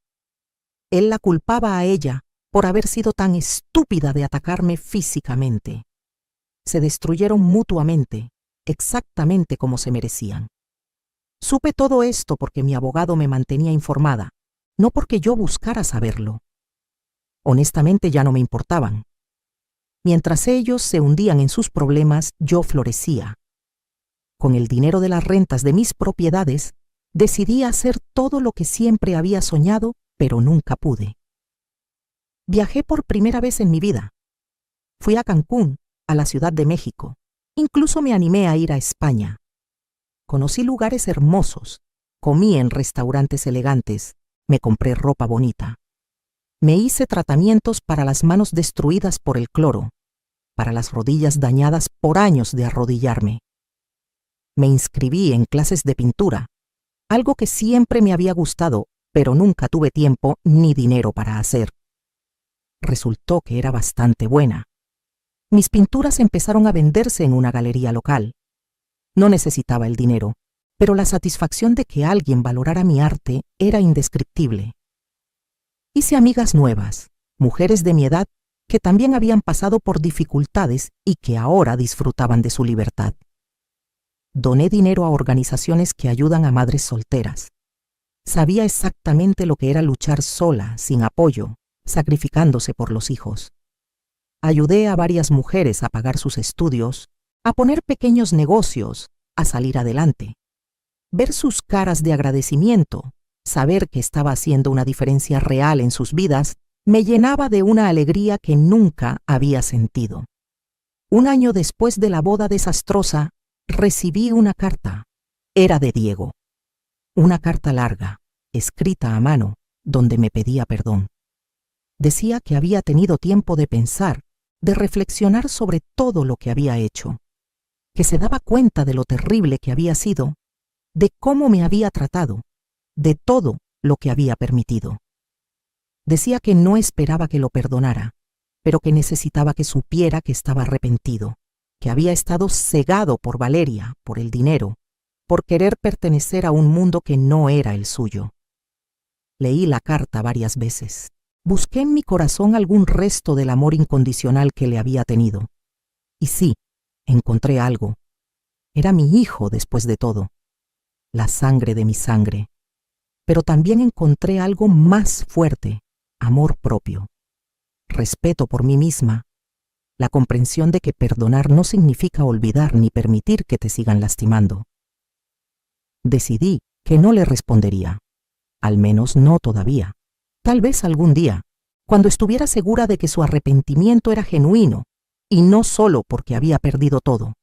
[SPEAKER 1] Él la culpaba a ella por haber sido tan estúpida de atacarme físicamente. Se destruyeron mutuamente, exactamente como se merecían. Supe todo esto porque mi abogado me mantenía informada, no porque yo buscara saberlo. Honestamente ya no me importaban. Mientras ellos se hundían en sus problemas, yo florecía. Con el dinero de las rentas de mis propiedades, decidí hacer todo lo que siempre había soñado, pero nunca pude. Viajé por primera vez en mi vida. Fui a Cancún, a la Ciudad de México. Incluso me animé a ir a España. Conocí lugares hermosos, comí en restaurantes elegantes, me compré ropa bonita. Me hice tratamientos para las manos destruidas por el cloro, para las rodillas dañadas por años de arrodillarme. Me inscribí en clases de pintura, algo que siempre me había gustado, pero nunca tuve tiempo ni dinero para hacer. Resultó que era bastante buena. Mis pinturas empezaron a venderse en una galería local. No necesitaba el dinero, pero la satisfacción de que alguien valorara mi arte era indescriptible. Hice amigas nuevas, mujeres de mi edad que también habían pasado por dificultades y que ahora disfrutaban de su libertad. Doné dinero a organizaciones que ayudan a madres solteras. Sabía exactamente lo que era luchar sola, sin apoyo, sacrificándose por los hijos. Ayudé a varias mujeres a pagar sus estudios, a poner pequeños negocios, a salir adelante. Ver sus caras de agradecimiento, saber que estaba haciendo una diferencia real en sus vidas, me llenaba de una alegría que nunca había sentido. Un año después de la boda desastrosa, recibí una carta. Era de Diego. Una carta larga, escrita a mano, donde me pedía perdón. Decía que había tenido tiempo de pensar, de reflexionar sobre todo lo que había hecho, que se daba cuenta de lo terrible que había sido, de cómo me había tratado, de todo lo que había permitido. Decía que no esperaba que lo perdonara, pero que necesitaba que supiera que estaba arrepentido, que había estado cegado por Valeria, por el dinero, por querer pertenecer a un mundo que no era el suyo. Leí la carta varias veces. Busqué en mi corazón algún resto del amor incondicional que le había tenido. Y sí, encontré algo. Era mi hijo después de todo, la sangre de mi sangre. Pero también encontré algo más fuerte, amor propio, respeto por mí misma, la comprensión de que perdonar no significa olvidar ni permitir que te sigan lastimando. Decidí que no le respondería, al menos no todavía. Tal vez algún día, cuando estuviera segura de que su arrepentimiento era genuino y no solo porque había perdido todo.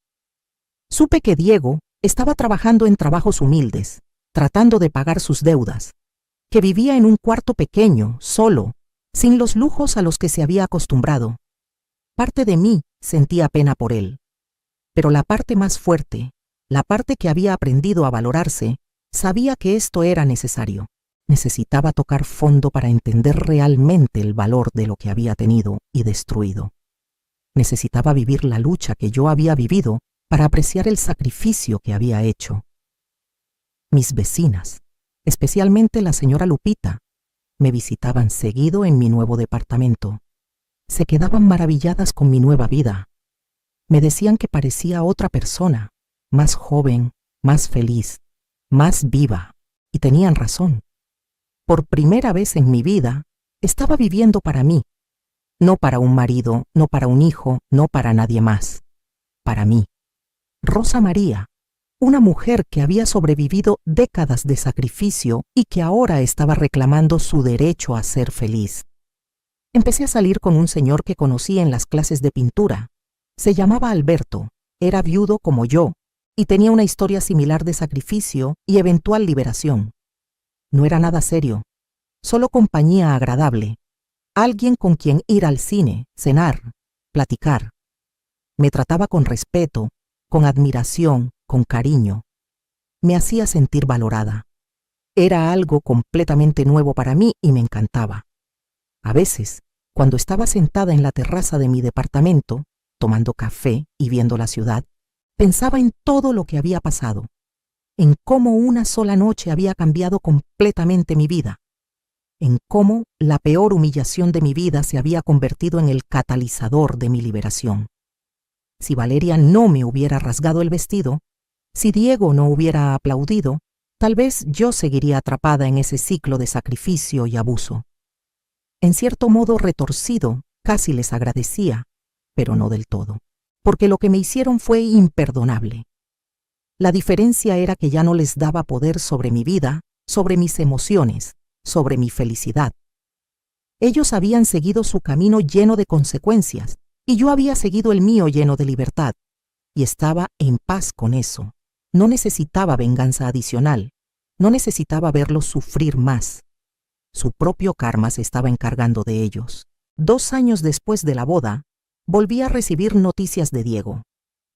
[SPEAKER 1] Supe que Diego estaba trabajando en trabajos humildes, tratando de pagar sus deudas, que vivía en un cuarto pequeño, solo, sin los lujos a los que se había acostumbrado. Parte de mí sentía pena por él, pero la parte más fuerte, la parte que había aprendido a valorarse, sabía que esto era necesario. Necesitaba tocar fondo para entender realmente el valor de lo que había tenido y destruido. Necesitaba vivir la lucha que yo había vivido para apreciar el sacrificio que había hecho. Mis vecinas, especialmente la señora Lupita, me visitaban seguido en mi nuevo departamento. Se quedaban maravilladas con mi nueva vida. Me decían que parecía otra persona, más joven, más feliz, más viva, y tenían razón. Por primera vez en mi vida, estaba viviendo para mí, no para un marido, no para un hijo, no para nadie más, para mí. Rosa María, una mujer que había sobrevivido décadas de sacrificio y que ahora estaba reclamando su derecho a ser feliz. Empecé a salir con un señor que conocí en las clases de pintura. Se llamaba Alberto, era viudo como yo y tenía una historia similar de sacrificio y eventual liberación. No era nada serio, solo compañía agradable, alguien con quien ir al cine, cenar, platicar. Me trataba con respeto, con admiración, con cariño. Me hacía sentir valorada. Era algo completamente nuevo para mí y me encantaba. A veces, cuando estaba sentada en la terraza de mi departamento, tomando café y viendo la ciudad, pensaba en todo lo que había pasado, en cómo una sola noche había cambiado completamente mi vida, en cómo la peor humillación de mi vida se había convertido en el catalizador de mi liberación. Si Valeria no me hubiera rasgado el vestido, si Diego no hubiera aplaudido, tal vez yo seguiría atrapada en ese ciclo de sacrificio y abuso. En cierto modo retorcido, casi les agradecía, pero no del todo, porque lo que me hicieron fue imperdonable. La diferencia era que ya no les daba poder sobre mi vida, sobre mis emociones, sobre mi felicidad. Ellos habían seguido su camino lleno de consecuencias, y yo había seguido el mío lleno de libertad, y estaba en paz con eso. No necesitaba venganza adicional, no necesitaba verlos sufrir más. Su propio karma se estaba encargando de ellos. 2 años después de la boda, volví a recibir noticias de Diego,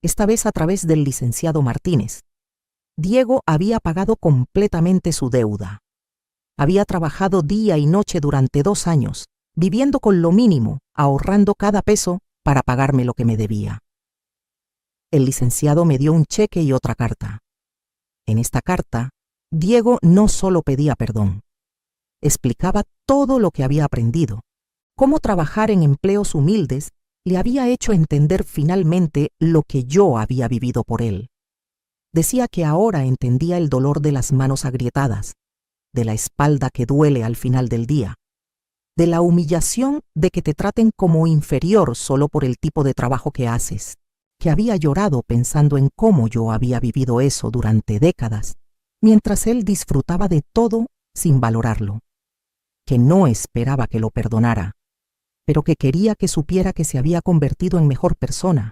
[SPEAKER 1] esta vez a través del licenciado Martínez. Diego había pagado completamente su deuda. Había trabajado día y noche durante 2 años, viviendo con lo mínimo, ahorrando cada peso para pagarme lo que me debía. El licenciado me dio un cheque y otra carta. En esta carta, Diego no solo pedía perdón, explicaba todo lo que había aprendido, cómo trabajar en empleos humildes le había hecho entender finalmente lo que yo había vivido por él. Decía que ahora entendía el dolor de las manos agrietadas, de la espalda que duele al final del día, de la humillación de que te traten como inferior solo por el tipo de trabajo que haces, que había llorado pensando en cómo yo había vivido eso durante décadas, mientras él disfrutaba de todo sin valorarlo, que no esperaba que lo perdonara, pero que quería que supiera que se había convertido en mejor persona,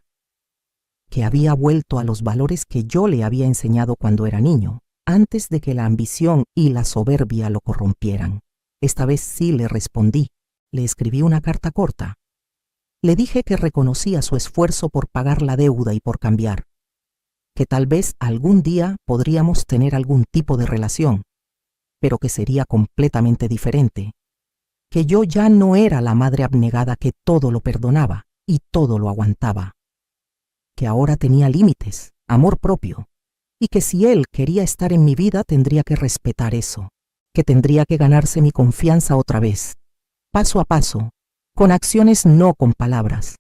[SPEAKER 1] que había vuelto a los valores que yo le había enseñado cuando era niño, antes de que la ambición y la soberbia lo corrompieran. Esta vez sí le respondí, le escribí una carta corta. Le dije que reconocía su esfuerzo por pagar la deuda y por cambiar, que tal vez algún día podríamos tener algún tipo de relación, pero que sería completamente diferente, que yo ya no era la madre abnegada que todo lo perdonaba y todo lo aguantaba, que ahora tenía límites, amor propio, y que si él quería estar en mi vida tendría que respetar eso, que tendría que ganarse mi confianza otra vez, paso a paso, con acciones, no con palabras.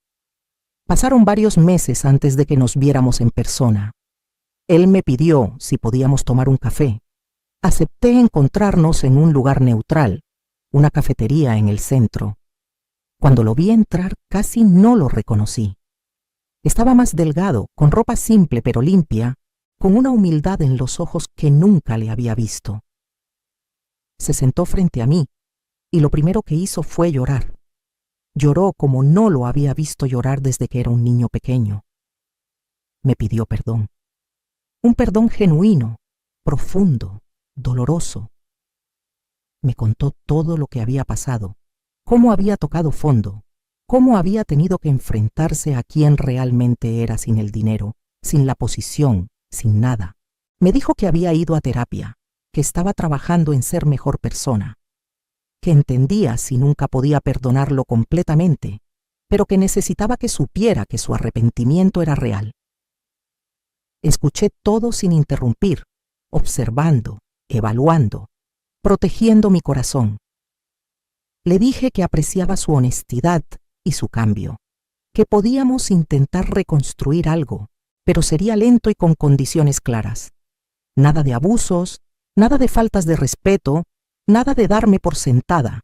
[SPEAKER 1] Pasaron varios meses antes de que nos viéramos en persona. Él me pidió si podíamos tomar un café. Acepté encontrarnos en un lugar neutral, una cafetería en el centro. Cuando lo vi entrar, casi no lo reconocí. Estaba más delgado, con ropa simple pero limpia, con una humildad en los ojos que nunca le había visto. Se sentó frente a mí, y lo primero que hizo fue llorar. Lloró como no lo había visto llorar desde que era un niño pequeño. Me pidió perdón. Un perdón genuino, profundo, doloroso. Me contó todo lo que había pasado, cómo había tocado fondo, cómo había tenido que enfrentarse a quién realmente era sin el dinero, sin la posición, sin nada. Me dijo que había ido a terapia, que estaba trabajando en ser mejor persona, que entendía si nunca podía perdonarlo completamente, pero que necesitaba que supiera que su arrepentimiento era real. Escuché todo sin interrumpir, observando, evaluando, protegiendo mi corazón. Le dije que apreciaba su honestidad y su cambio, que podíamos intentar reconstruir algo, pero sería lento y con condiciones claras. Nada de abusos, nada de faltas de respeto, nada de darme por sentada.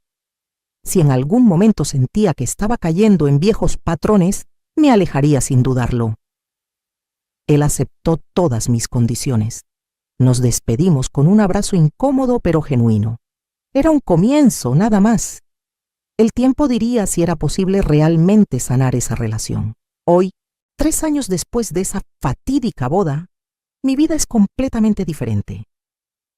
[SPEAKER 1] Si en algún momento sentía que estaba cayendo en viejos patrones, me alejaría sin dudarlo. Él aceptó todas mis condiciones. Nos despedimos con un abrazo incómodo pero genuino. Era un comienzo, nada más. El tiempo diría si era posible realmente sanar esa relación. Hoy, 3 años después de esa fatídica boda, mi vida es completamente diferente.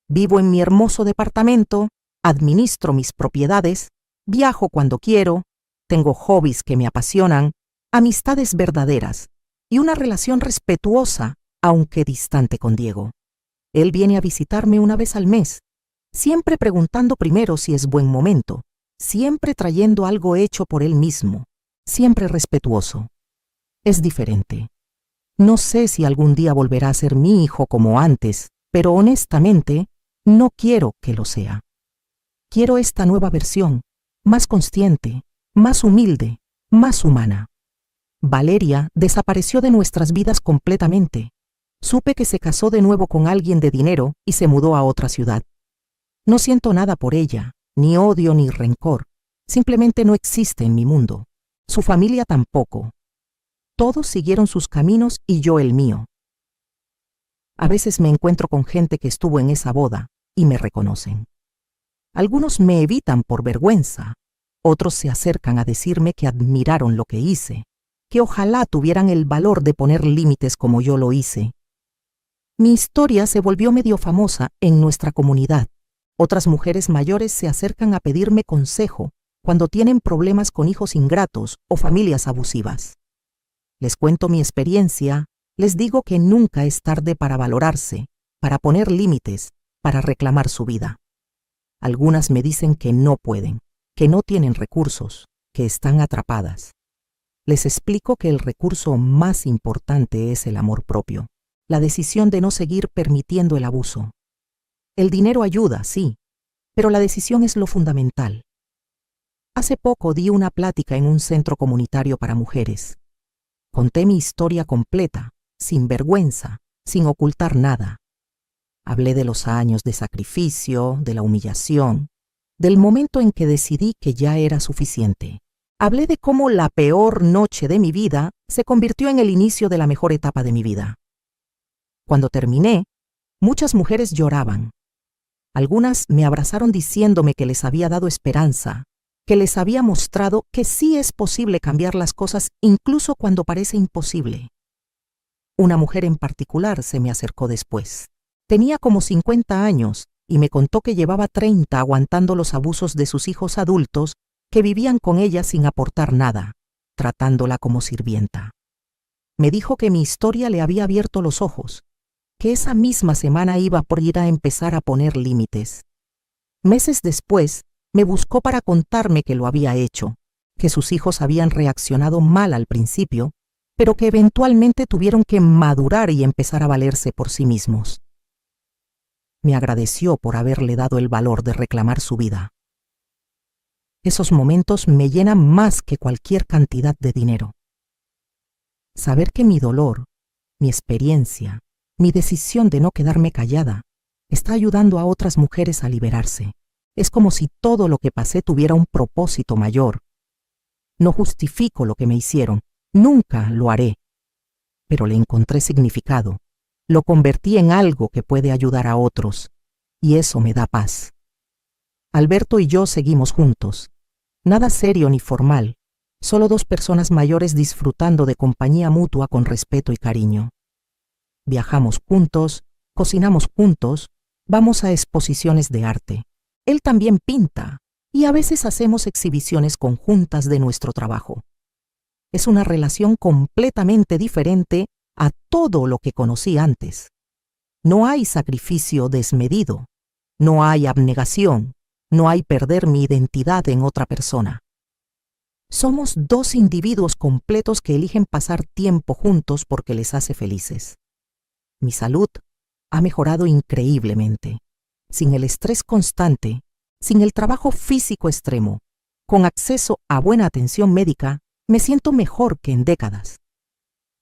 [SPEAKER 1] Vivo en mi hermoso departamento, administro mis propiedades, viajo cuando quiero, tengo hobbies que me apasionan, amistades verdaderas y una relación respetuosa, aunque distante, con Diego. Él viene a visitarme una vez al mes, siempre preguntando primero si es buen momento, siempre trayendo algo hecho por él mismo, siempre respetuoso. Es diferente. No sé si algún día volverá a ser mi hijo como antes, pero honestamente, no quiero que lo sea. Quiero esta nueva versión, más consciente, más humilde, más humana. Valeria desapareció de nuestras vidas completamente. Supe que se casó de nuevo con alguien de dinero y se mudó a otra ciudad. No siento nada por ella, ni odio ni rencor. Simplemente no existe en mi mundo. Su familia tampoco. Todos siguieron sus caminos y yo el mío. A veces me encuentro con gente que estuvo en esa boda y me reconocen. Algunos me evitan por vergüenza, otros se acercan a decirme que admiraron lo que hice, que ojalá tuvieran el valor de poner límites como yo lo hice. Mi historia se volvió medio famosa en nuestra comunidad. Otras mujeres mayores se acercan a pedirme consejo cuando tienen problemas con hijos ingratos o familias abusivas. Les cuento mi experiencia, les digo que nunca es tarde para valorarse, para poner límites, para reclamar su vida. Algunas me dicen que no pueden, que no tienen recursos, que están atrapadas. Les explico que el recurso más importante es el amor propio, la decisión de no seguir permitiendo el abuso. El dinero ayuda, sí, pero la decisión es lo fundamental. Hace poco di una plática en un centro comunitario para mujeres. Conté mi historia completa, sin vergüenza, sin ocultar nada. Hablé de los años de sacrificio, de la humillación, del momento en que decidí que ya era suficiente. Hablé de cómo la peor noche de mi vida se convirtió en el inicio de la mejor etapa de mi vida. Cuando terminé, muchas mujeres lloraban. Algunas me abrazaron diciéndome que les había dado esperanza, que les había mostrado que sí es posible cambiar las cosas incluso cuando parece imposible. Una mujer en particular se me acercó después. Tenía como 50 años y me contó que llevaba 30 aguantando los abusos de sus hijos adultos que vivían con ella sin aportar nada, tratándola como sirvienta. Me dijo que mi historia le había abierto los ojos, que esa misma semana iba por ir a empezar a poner límites. Meses después, me buscó para contarme que lo había hecho, que sus hijos habían reaccionado mal al principio, pero que eventualmente tuvieron que madurar y empezar a valerse por sí mismos. Me agradeció por haberle dado el valor de reclamar su vida. Esos momentos me llenan más que cualquier cantidad de dinero. Saber que mi dolor, mi experiencia, mi decisión de no quedarme callada, está ayudando a otras mujeres a liberarse. Es como si todo lo que pasé tuviera un propósito mayor. No justifico lo que me hicieron, nunca lo haré, pero le encontré significado. Lo convertí en algo que puede ayudar a otros, y eso me da paz. Alberto y yo seguimos juntos. Nada serio ni formal, Solo dos personas mayores disfrutando de compañía mutua con respeto y cariño. Viajamos juntos, cocinamos juntos, vamos a exposiciones de arte. Él también pinta y a veces hacemos exhibiciones conjuntas de nuestro trabajo. Es una relación completamente diferente a todo lo que conocí antes. No hay sacrificio desmedido, no hay abnegación, no hay perder mi identidad en otra persona. Somos dos individuos completos que eligen pasar tiempo juntos porque les hace felices. Mi salud ha mejorado increíblemente, sin el estrés constante, sin el trabajo físico extremo, con acceso a buena atención médica, me siento mejor que en décadas.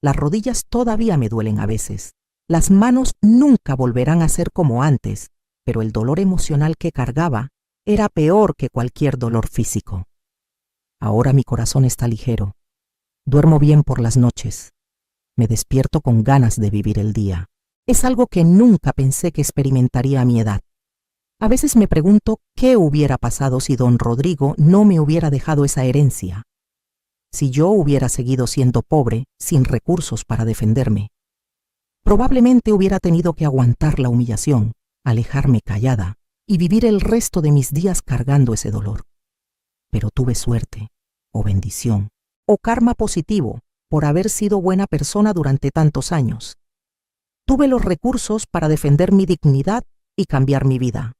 [SPEAKER 1] Las rodillas todavía me duelen a veces. Las manos nunca volverán a ser como antes, pero el dolor emocional que cargaba era peor que cualquier dolor físico. Ahora mi corazón está ligero. Duermo bien por las noches. Me despierto con ganas de vivir el día. Es algo que nunca pensé que experimentaría a mi edad. A veces me pregunto qué hubiera pasado si don Rodrigo no me hubiera dejado esa herencia. Si yo hubiera seguido siendo pobre, sin recursos para defenderme. Probablemente hubiera tenido que aguantar la humillación, alejarme callada y vivir el resto de mis días cargando ese dolor. Pero tuve suerte, o bendición, o karma positivo por haber sido buena persona durante tantos años. Tuve los recursos para defender mi dignidad y cambiar mi vida.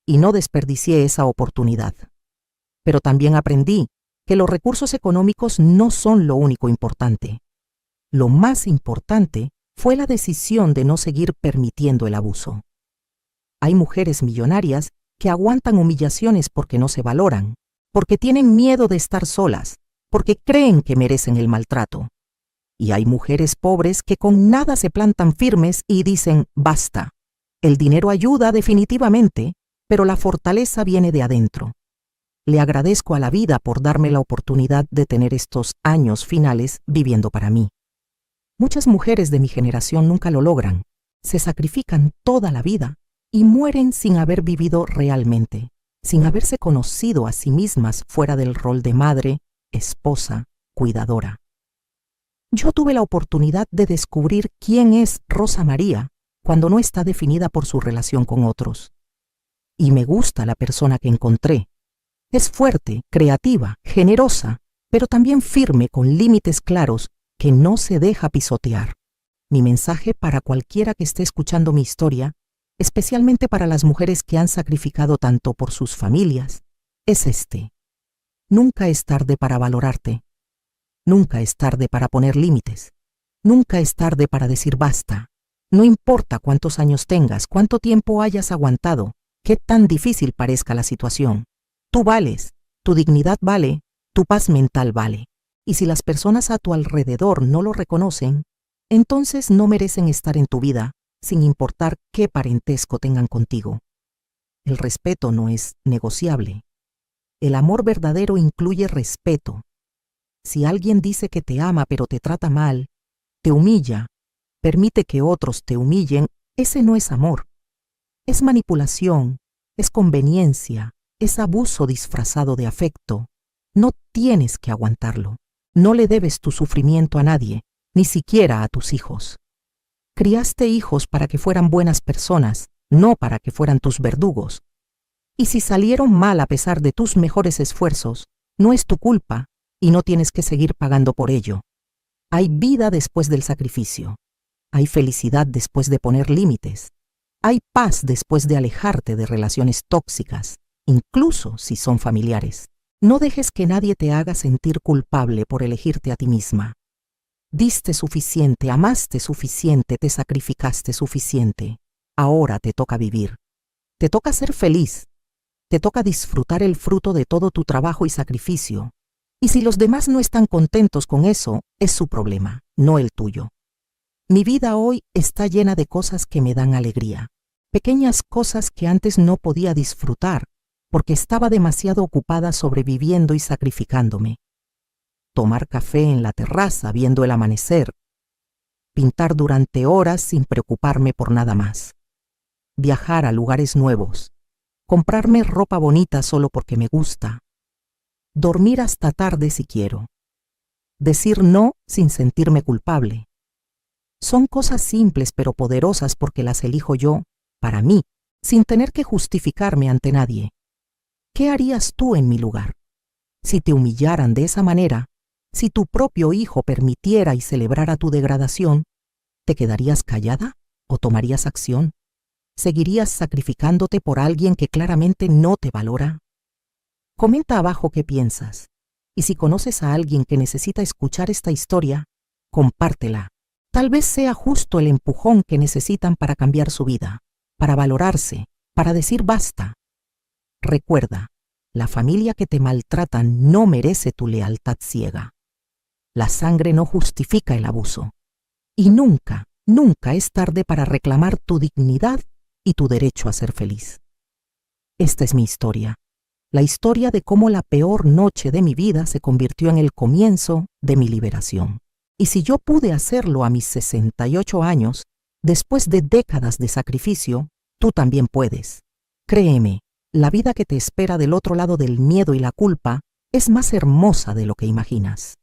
[SPEAKER 1] Y no desperdicié esa oportunidad. Pero también aprendí que los recursos económicos no son lo único importante. Lo más importante fue la decisión de no seguir permitiendo el abuso. Hay mujeres millonarias que aguantan humillaciones porque no se valoran, porque tienen miedo de estar solas, porque creen que merecen el maltrato. Y hay mujeres pobres que con nada se plantan firmes y dicen basta. El dinero ayuda definitivamente, pero la fortaleza viene de adentro. Le agradezco a la vida por darme la oportunidad de tener estos años finales viviendo para mí. Muchas mujeres de mi generación nunca lo logran, se sacrifican toda la vida y mueren sin haber vivido realmente, sin haberse conocido a sí mismas fuera del rol de madre, esposa, cuidadora. Yo tuve la oportunidad de descubrir quién es Rosa María cuando no está definida por su relación con otros. Y me gusta la persona que encontré. Es fuerte, creativa, generosa, pero también firme con límites claros que no se deja pisotear. Mi mensaje para cualquiera que esté escuchando mi historia, especialmente para las mujeres que han sacrificado tanto por sus familias, es este. Nunca es tarde para valorarte. Nunca es tarde para poner límites. Nunca es tarde para decir basta. No importa cuántos años tengas, cuánto tiempo hayas aguantado, qué tan difícil parezca la situación. Tú vales, tu dignidad vale, tu paz mental vale. Y si las personas a tu alrededor no lo reconocen, entonces no merecen estar en tu vida, sin importar qué parentesco tengan contigo. El respeto no es negociable. El amor verdadero incluye respeto. Si alguien dice que te ama pero te trata mal, te humilla, permite que otros te humillen, ese no es amor. Es manipulación, es conveniencia, es abuso disfrazado de afecto. No tienes que aguantarlo. No le debes tu sufrimiento a nadie, ni siquiera a tus hijos. Criaste hijos para que fueran buenas personas, no para que fueran tus verdugos. Y si salieron mal a pesar de tus mejores esfuerzos, no es tu culpa y no tienes que seguir pagando por ello. Hay vida después del sacrificio. Hay felicidad después de poner límites. Hay paz después de alejarte de relaciones tóxicas, incluso si son familiares. No dejes que nadie te haga sentir culpable por elegirte a ti misma. Diste suficiente, amaste suficiente, te sacrificaste suficiente. Ahora te toca vivir. Te toca ser feliz. Te toca disfrutar el fruto de todo tu trabajo y sacrificio. Y si los demás no están contentos con eso, es su problema, no el tuyo. Mi vida hoy está llena de cosas que me dan alegría. Pequeñas cosas que antes no podía disfrutar porque estaba demasiado ocupada sobreviviendo y sacrificándome. Tomar café en la terraza viendo el amanecer. Pintar durante horas sin preocuparme por nada más. Viajar a lugares nuevos. Comprarme ropa bonita solo porque me gusta. dormir hasta tarde si quiero, decir no sin sentirme culpable. Son cosas simples pero poderosas porque las elijo yo, para mí, sin tener que justificarme ante nadie. ¿Qué harías tú en mi lugar? Si te humillaran de esa manera, si tu propio hijo permitiera y celebrara tu degradación, ¿te quedarías callada o tomarías acción? ¿Seguirías sacrificándote por alguien que claramente no te valora? Comenta abajo qué piensas. Y si conoces a alguien que necesita escuchar esta historia, compártela. Tal vez sea justo el empujón que necesitan para cambiar su vida, para valorarse, para decir basta. Recuerda, la familia que te maltrata no merece tu lealtad ciega. La sangre no justifica el abuso. Y nunca, nunca es tarde para reclamar tu dignidad y tu derecho a ser feliz. Esta es mi historia. La historia de cómo la peor noche de mi vida se convirtió en el comienzo de mi liberación. Y si yo pude hacerlo a mis 68 años, después de décadas de sacrificio, tú también puedes. Créeme, la vida que te espera del otro lado del miedo y la culpa es más hermosa de lo que imaginas.